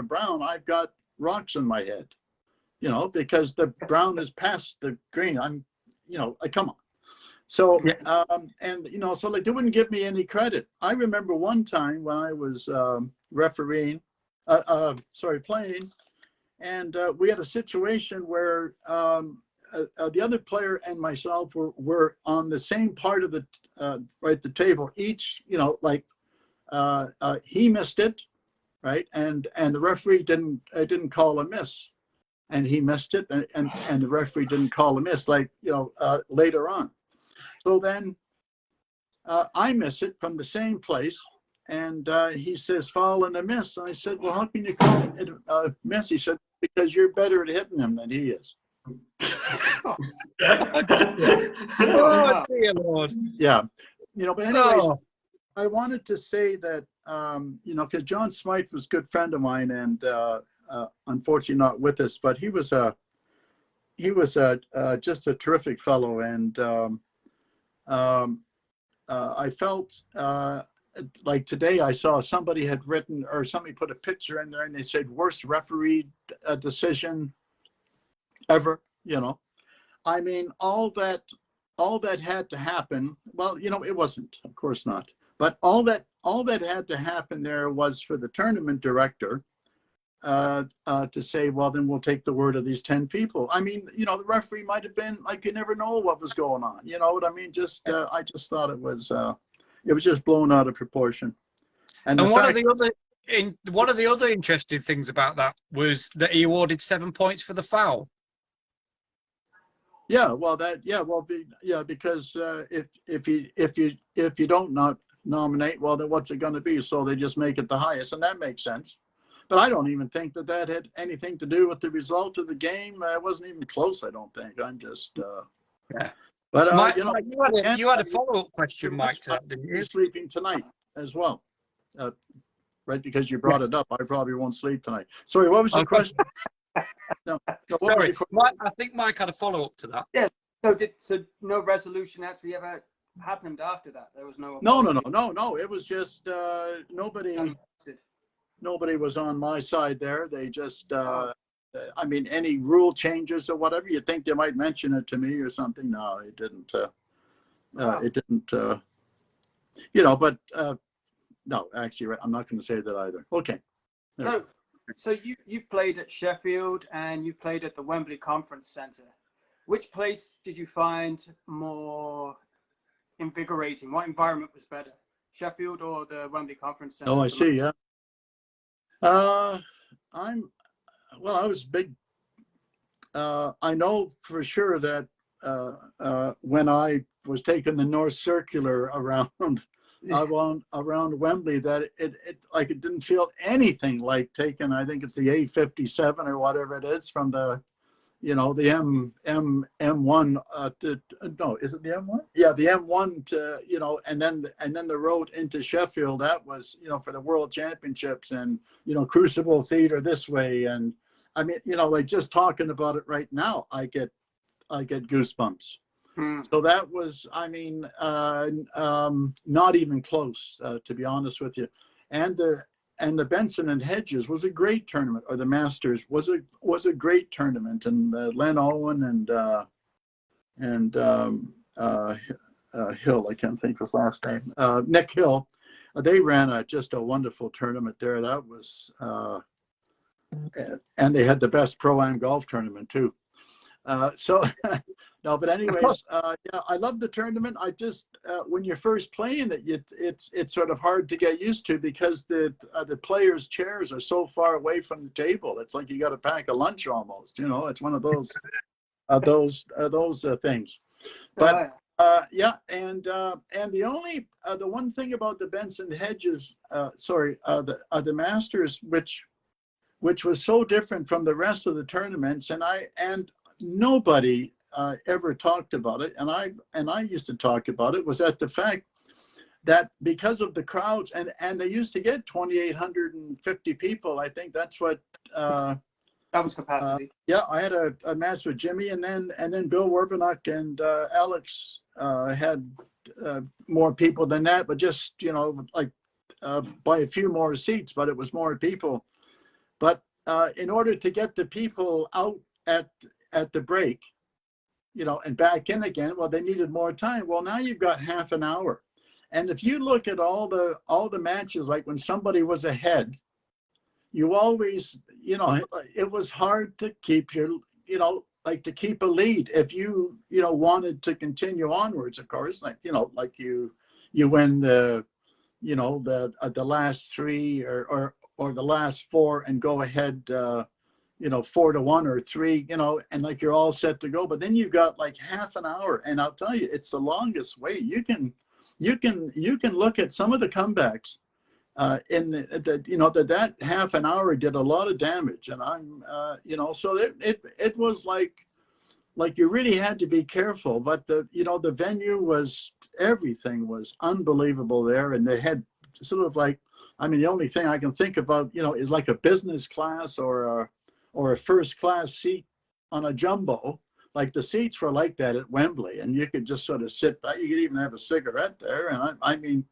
brown, I've got rocks in my head, you know, because the brown is past the green. You know, come on. So, and, you know, so like they wouldn't give me any credit. I remember one time when I was playing, and we had a situation where the other player and myself were on the same part of the table. Each, you know, like he missed it, right, and the referee didn't call a miss. And he missed it, and the referee didn't call a miss, like, you know, later on. So then I miss it from the same place, and he says, "Foul and a miss." And I said, "Well, how can you call it a miss?" He said, "Because you're better at hitting him than he is." Oh, dear Lord. Yeah. You know, but anyways, I wanted to say that, you know, because John Smythe was a good friend of mine, and unfortunately not with us, but he was just a terrific fellow. And I felt like today I saw somebody had written, or somebody put a picture in there, and they said worst referee decision ever. You know, I mean, all that had to happen. Well, you know, it wasn't, of course not, but all that had to happen there was for the tournament director to say, well, then we'll take the word of these 10 people. I mean, you know, the referee might have been like, you never know what was going on. You know what I mean? Just I just thought it was just blown out of proportion. And one of the other interesting things about that was that he awarded 7 points for the foul. Yeah, well, because if you don't not nominate, well, then what's it going to be? So they just make it the highest, and that makes sense. But I don't even think that had anything to do with the result of the game. It wasn't even close, I don't think. I'm just yeah. But Mike, you know, you had a follow-up question, Mike, to that, didn't you? You're sleeping tonight as well, right? Because you brought it up. I probably won't sleep tonight. Sorry, what was your question? No, sorry, Mike, I think Mike had a follow-up to that. Yeah. So no resolution actually ever happened after that? There was no. No. It was just nobody was on my side there. They just, I mean, any rule changes or whatever, you'd think they might mention it to me or something. No, it didn't. It didn't. You know, but no, actually, I'm not going to say that either. Okay. So you've played at Sheffield and you've played at the Wembley Conference Centre. Which place did you find more invigorating? What environment was better, Sheffield or the Wembley Conference Centre? Oh, I see. Yeah. I was big. I know for sure that when I was taking the North Circular around Wembley, that it didn't feel anything like taking, I think it's the A57 or whatever it is, from the you know, the M1 no, is it the M1? Yeah, the M1 to, you know, and then the road into Sheffield, that was, you know, for the World Championships, and, you know, Crucible Theater this way. And I mean, you know, like just talking about it right now, I get goosebumps. So that was, I mean, not even close, to be honest with you. And the Benson and Hedges was a great tournament, or the Masters was a great tournament. And Len Owen and Hill, I can't think of his last name, Nick Hill, they ran just a wonderful tournament there. That was, and they had the best Pro-Am golf tournament too. So no, but anyways, yeah, I love the tournament. I just when you're first playing it, it's sort of hard to get used to, because the players' chairs are so far away from the table. It's like you got to pack a lunch almost. You know, it's one of those things. But yeah, and the only the one thing about the Benson Hedges, the Masters, which was so different from the rest of the tournaments, and nobody ever talked about it, and I used to talk about it, was that the fact that because of the crowds, and they used to get 2,850 people. I think that's what that was capacity. Yeah, I had a match with Jimmy, and then Bill Werbenock and Alex had more people than that, but just, you know, like by a few more seats, but it was more people. But in order to get the people out at the break, you know, and back in again, well, they needed more time. Well, now you've got half an hour. And if you look at all the matches, like when somebody was ahead, you always, you know, it was hard to keep your, you know, like to keep a lead if you know, wanted to continue onwards, of course, like, you know, like you win the, you know, the last three or the last four and go ahead, you know, 4-1 or 3, you know, and like you're all set to go. But then you've got like half an hour, and I'll tell you, it's the longest way. You can look at some of the comebacks in the you know, that half an hour did a lot of damage. And I'm you know, so it was like you really had to be careful. But the, you know, the venue was, everything was unbelievable there, and they had sort of like, I mean, the only thing I can think about, you know, is like a business class or a first class seat on a jumbo. Like the seats were like that at Wembley, and you could just sort of sit back. You could even have a cigarette there. And I mean,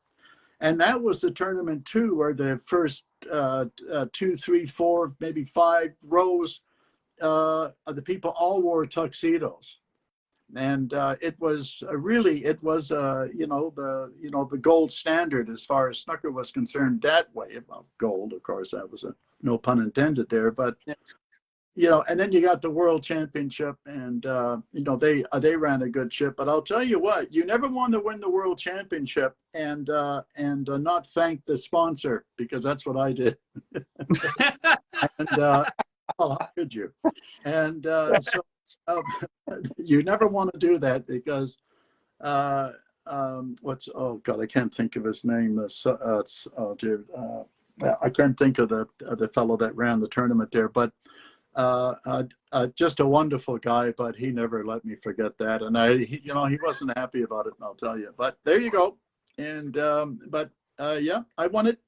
and that was the tournament too, where the first 2, 3, 4, maybe 5 rows of the people all wore tuxedos. And it was really, it was you know, the gold standard as far as snooker was concerned that way. Well, gold, of course, that was no pun intended there, but you know, and then you got the World Championship, and you know, they ran a good ship. But I'll tell you what, you never want to win the World Championship and not thank the sponsor, because that's what I did. And well, how could you? And so you never want to do that, because what's, oh God, I can't think of his name. Oh dude, I can't think of the fellow that ran the tournament there, but just a wonderful guy. But he never let me forget that, and you know, he wasn't happy about it, and I'll tell you. But there you go. And but yeah, I won it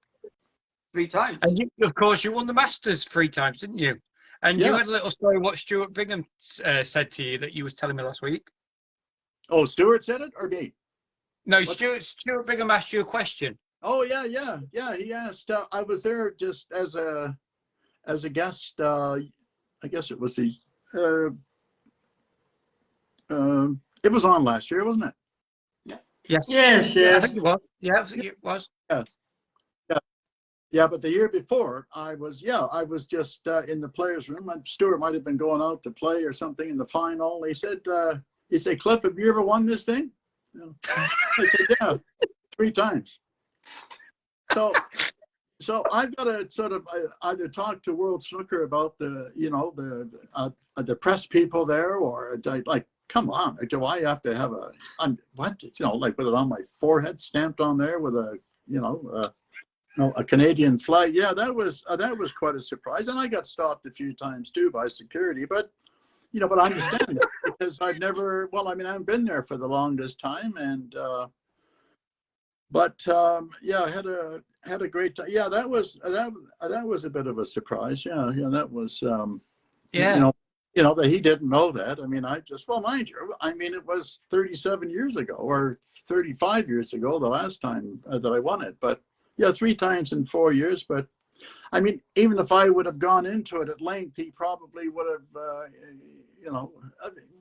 3 times. And you, of course, you won the Masters 3 times, didn't you? And Yeah. you had a little story what Stuart Bingham said to you that you was telling me last week. Oh, Stuart said it, or me? No, Stuart Bingham asked you a question. Oh yeah. He asked. I was there just as a guest. I guess it was the. It was on last year, wasn't it? Yes. Yes, I yes. think it was. Yeah, I think it was. Yeah, but the year before, I was just in the players' room. Stuart might have been going out to play or something in the final. He said, Cliff, have you ever won this thing? You know, I said, yeah, 3 times. So I've got to sort of either talk to World Snooker about the, you know, the press people there, or like, come on, do I have to have what, you know, like with it on my forehead stamped on there with a, you know, a Canadian flag? Yeah, that was quite a surprise, and I got stopped a few times too by security. But you know, but I understand that because I've never, well, I mean, I haven't been there for the longest time, and yeah, I had a great time. Yeah, that was a bit of a surprise. Yeah, that was Yeah. you know that he didn't know that. I mean, I just, well, mind you, I mean, it was 37 years ago or 35 years ago the last time that I won it, but yeah, 3 times in 4 years. But I mean, even if I would have gone into it at length, he probably would have, you know,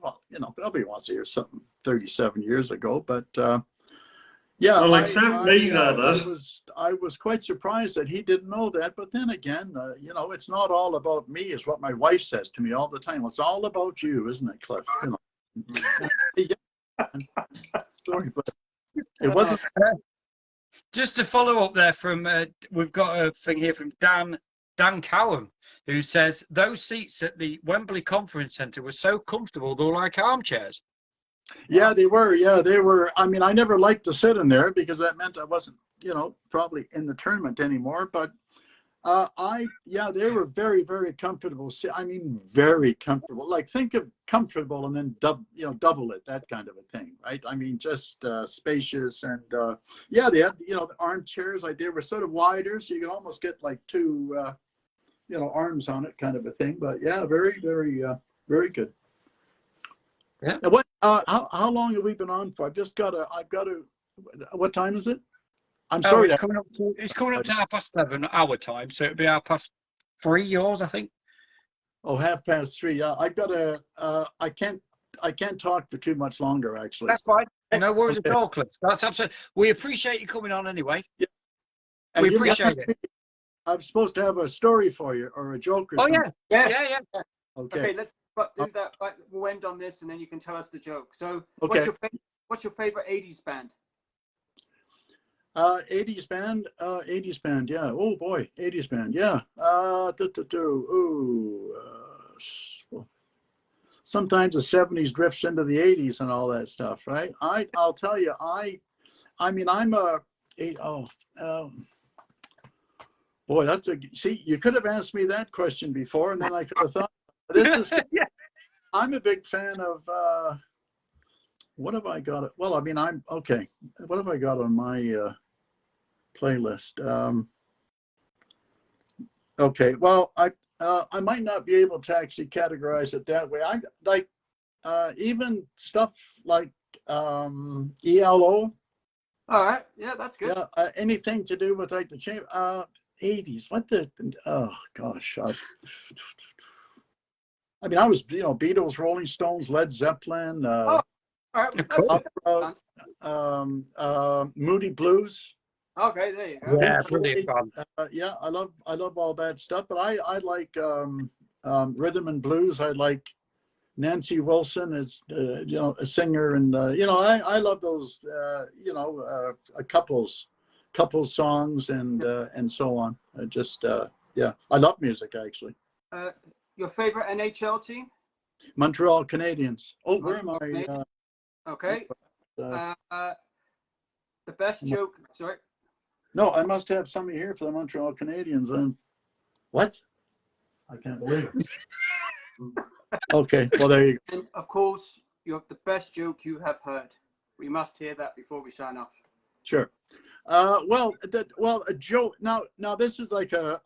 well, you know, nobody wants to hear something 37 years ago, but yeah, Well, except me, that is. I was quite surprised that he didn't know that. But then again, you know, it's not all about me, is what my wife says to me all the time. It's all about you, isn't it, Cliff? You know. Yeah. Sorry, but it wasn't. Just to follow up there from, we've got a thing here from Dan Cowan, who says those seats at the Wembley Conference Centre were so comfortable, they were like armchairs. Yeah, they were. Yeah, they were. I mean, I never liked to sit in there because that meant I wasn't, you know, probably in the tournament anymore. But yeah, they were very, very comfortable. I mean, very comfortable. Like, think of comfortable and then double it, that kind of a thing, right? I mean, just spacious, and yeah, they had, you know, the armchairs, like they were sort of wider, so you could almost get like 2 you know, arms on it, kind of a thing. But yeah, very, very, very good. Yeah. And what? How long have we been on for? I've got to. What time is it? I'm sorry. It's coming up to 7:30 our time, so it'll be 3:30 yours, I think. Oh, 3:30. Yeah, I've got to. I can't talk for too much longer, actually. That's fine. No worries at all, Cliff. That's absolutely. We appreciate you coming on anyway. Yeah. We appreciate it. I'm supposed to have a story for you or a joke or something. Yes. Yeah. Okay, let's do that. We'll end on this, and then you can tell us the joke. So, okay. What's your favorite 80s band? 80s band. Yeah. Oh boy, 80s band. Yeah. Sometimes the 70s drifts into the 80s and all that stuff, right? I'll tell you. I mean, I'm a. Boy, see, you could have asked me that question before, and then I could have thought, this is, yeah. I'm a big fan of, what have I got? Well, I mean, okay. What have I got on my playlist? Okay, well, I might not be able to actually categorize it that way. I like even stuff like ELO. All right, yeah, that's good. Yeah, anything to do with like the 80s. What the? Oh gosh. I mean, I was, you know, Beatles, Rolling Stones, Led Zeppelin. All right, Moody Blues. Okay, there you go. Yeah, brilliant. Yeah, I love all that stuff. But I like rhythm and blues. I like Nancy Wilson is, you know, a singer, and you know, I love those, you know, couples songs and so on. Yeah, I love music actually. Your favorite NHL team? Montreal Canadiens. Oh, where am I? Okay. The best joke. Sorry. No, I must have somebody here for the Montreal Canadiens. What? I can't believe it. Okay, well there you go. And of course, you're the best joke you have heard. We must hear that before we sign off. Sure. Well, a joke. Now this is like a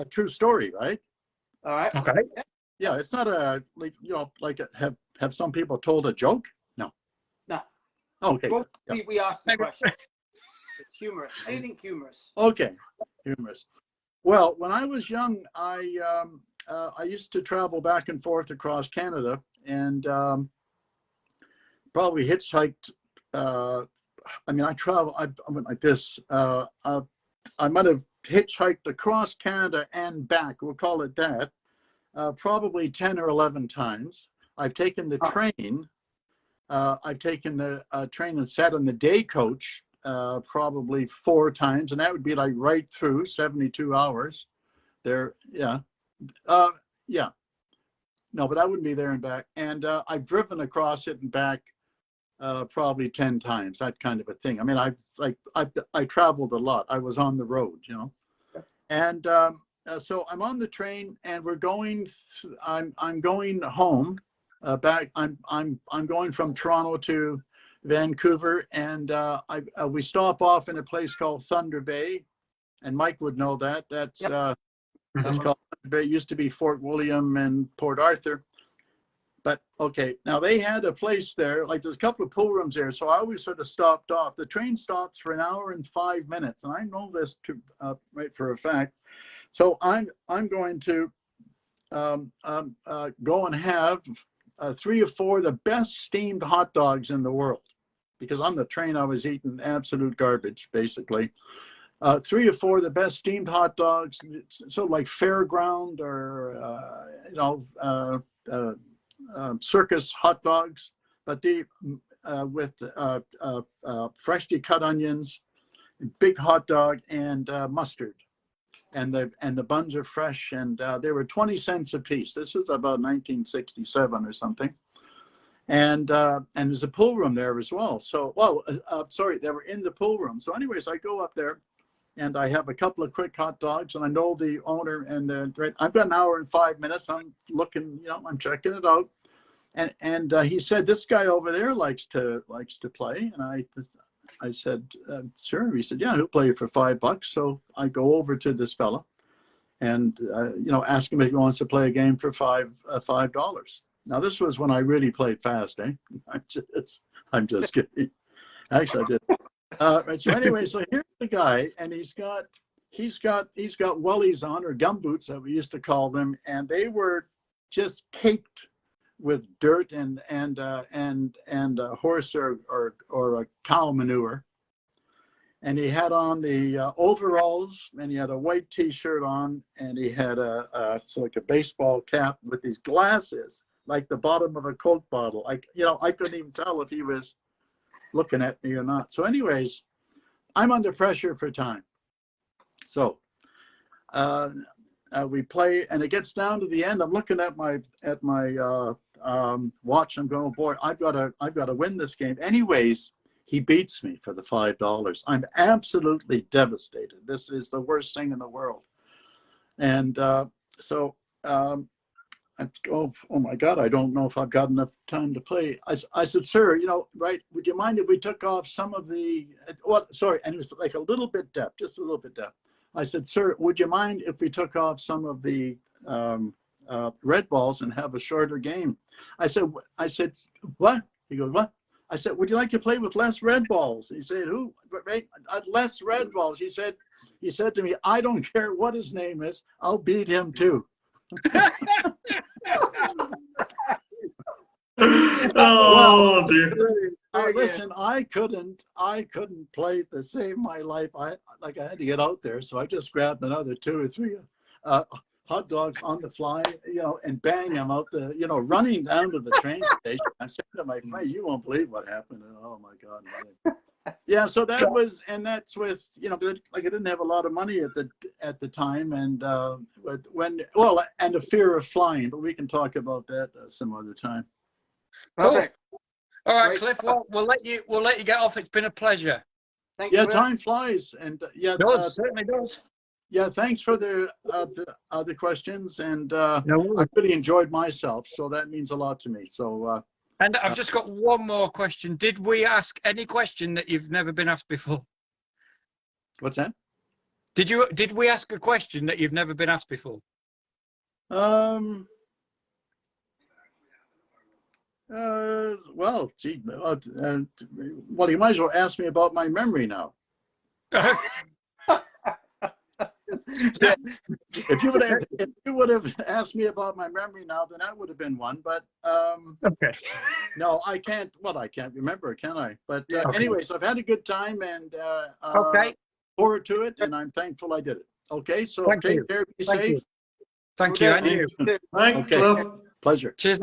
true story, right? All right. Okay. Yeah, it's not like, you know, like have some people told a joke? No. No. Okay. Well, yeah. we asked the question. It's humorous. Anything humorous. Okay. Humorous. Well, when I was young, I used to travel back and forth across Canada, and probably hitchhiked. I mean, I went like this. I might have hitchhiked across Canada and back. We'll call it that. Probably 10 or 11 times. I've taken the train. I've taken the train and sat on the day coach probably 4 times, and that would be like right through 72 hours. There, yeah. Yeah. No, but I wouldn't be there and back. And I've driven across it and back probably 10 times, that kind of a thing. I mean, I traveled a lot. I was on the road, you know. And so I'm on the train, and we're going. I'm going home, back. I'm going from Toronto to Vancouver, and we stop off in a place called Thunder Bay, and Mike would know that. That's called Thunder Bay. It used to be Fort William and Port Arthur. But okay, now they had a place there, like there's a couple of pool rooms there, so I always sort of stopped off. The train stops for an hour and 5 minutes, and I know this right for a fact. So I'm going to go and have 3 or 4 of the best steamed hot dogs in the world, because on the train I was eating absolute garbage, basically. 3 or 4 of the best steamed hot dogs, sort of like fairground or circus hot dogs, but with freshly cut onions, big hot dog, and mustard, and the buns are fresh, and they were 20 cents a piece. This was about 1967 or something, and there's a pool room there as well. So, sorry, they were in the pool room. So, anyways, I go up there, and I have a couple of quick hot dogs, and I know the owner, and I've got an hour and 5 minutes. I'm looking, I'm checking it out, and he said, this guy over there likes to play, and I said, sure. He said, yeah, he'll play for $5. So I go over to this fella, and ask him if he wants to play a game for $5. Now this was when I really played fast, eh? I'm just kidding. Actually, I did. Right, so anyway, so here's the guy, and he's got wellies on, or gumboots that we used to call them, and they were just caked with dirt and horse or a cow manure. And he had on the overalls, and he had a white T-shirt on, and he had like a baseball cap with these glasses, like the bottom of a Coke bottle. I couldn't even tell if he was looking at me or not. So anyways, I'm under pressure for time. So we play, and it gets down to the end. I'm looking at my watch. I'm going, boy, I've got to win this game. Anyways, he beats me for the $5. I'm absolutely devastated. This is the worst thing in the world. And oh my God, I don't know if I've got enough time to play. I said, sir, right, would you mind if we took off some of the, sorry, and it was like a little bit deaf, just a little bit deaf. I said, sir, would you mind if we took off some of the red balls and have a shorter game? I said, what? He goes, what? I said, would you like to play with less red balls? He said, who? Right, less red balls. He said to me, I don't care what his name is. I'll beat him too. Oh dear. Listen, I couldn't play to save my life. I had to get out there, so I just grabbed another 2 or 3 hot dogs on the fly, and bang, I'm out running down to the train station. I said to my friend, you won't believe what happened. And, oh my God. Yeah, so that was, and that's with, like I didn't have a lot of money at the time, and and a fear of flying, but we can talk about that some other time. Perfect. All right, Cliff. Well, we'll let you get off. It's been a pleasure. Thank you. Yeah, time flies, and it does, certainly does. Yeah, thanks for the other questions, and I really enjoyed myself, so that means a lot to me. So. And I've just got one more question. Did we ask any question that you've never been asked before? What's that? Did we ask a question that you've never been asked before? Well, gee, well, you might as well ask me about my memory now. If you would have asked me about my memory now, then that would have been one. But okay. No, I can't. Well, I can't remember, can I? But anyways, I've had a good time, and forward to it, and I'm thankful I did it. Okay, so take care, be safe. Thank you, and you. Thank you. Pleasure. Cheers.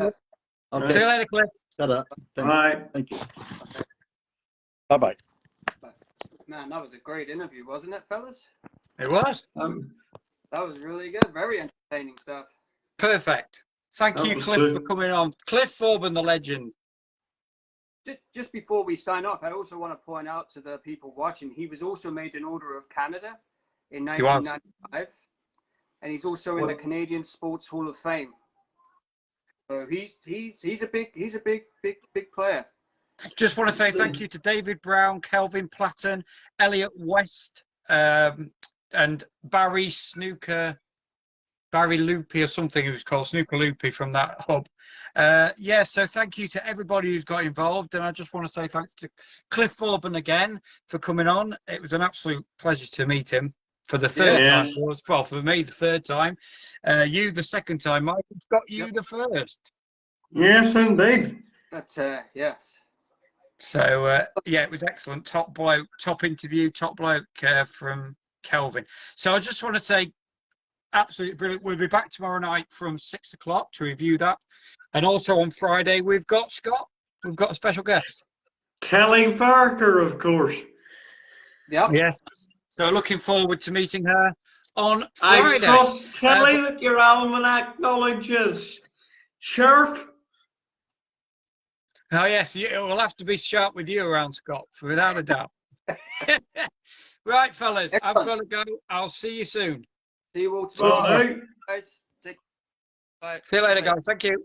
Okay. See you later, Cliff. Bye. Thank you. Bye-bye. Man, that was a great interview, wasn't it, fellas? It was. That was really good. Very entertaining stuff. Perfect. Thank you, Cliff, for coming on. Cliff Thorburn, the legend. Just before we sign off, I also want to point out to the people watching, he was also made an Order of Canada in 1995. And he's also in the Canadian Sports Hall of Fame. So he's a big player. Just want to say thank you to David Brown, Kelvin Platten, Elliot West, and Barry Loopy or something it was called, Snooker Loopy from that hub. Yeah, so thank you to everybody who's got involved. And I just want to say thanks to Cliff Thorburn again for coming on. It was an absolute pleasure to meet him for the third time. Well, for me, the third time. You the second time, Mike. It's got you the first. Yes, indeed. But yes. So, yeah, it was excellent. Top bloke, top interview, top bloke from Kelvin. So I just want to say, absolutely brilliant. We'll be back tomorrow night from 6 o'clock to review that. And also on Friday, we've got Scott. We've got a special guest. Kelly Parker, of course. Yep. Yes. So looking forward to meeting her on Friday. I trust, Kelly, that your almanac knowledge is sharp. Oh, yes. It will have to be sharp with you around, Scott, without a doubt. Right, fellas. Excellent. I've got to go. I'll see you soon. See you all tomorrow. Bye. Guys. See you later, guys. Thank you.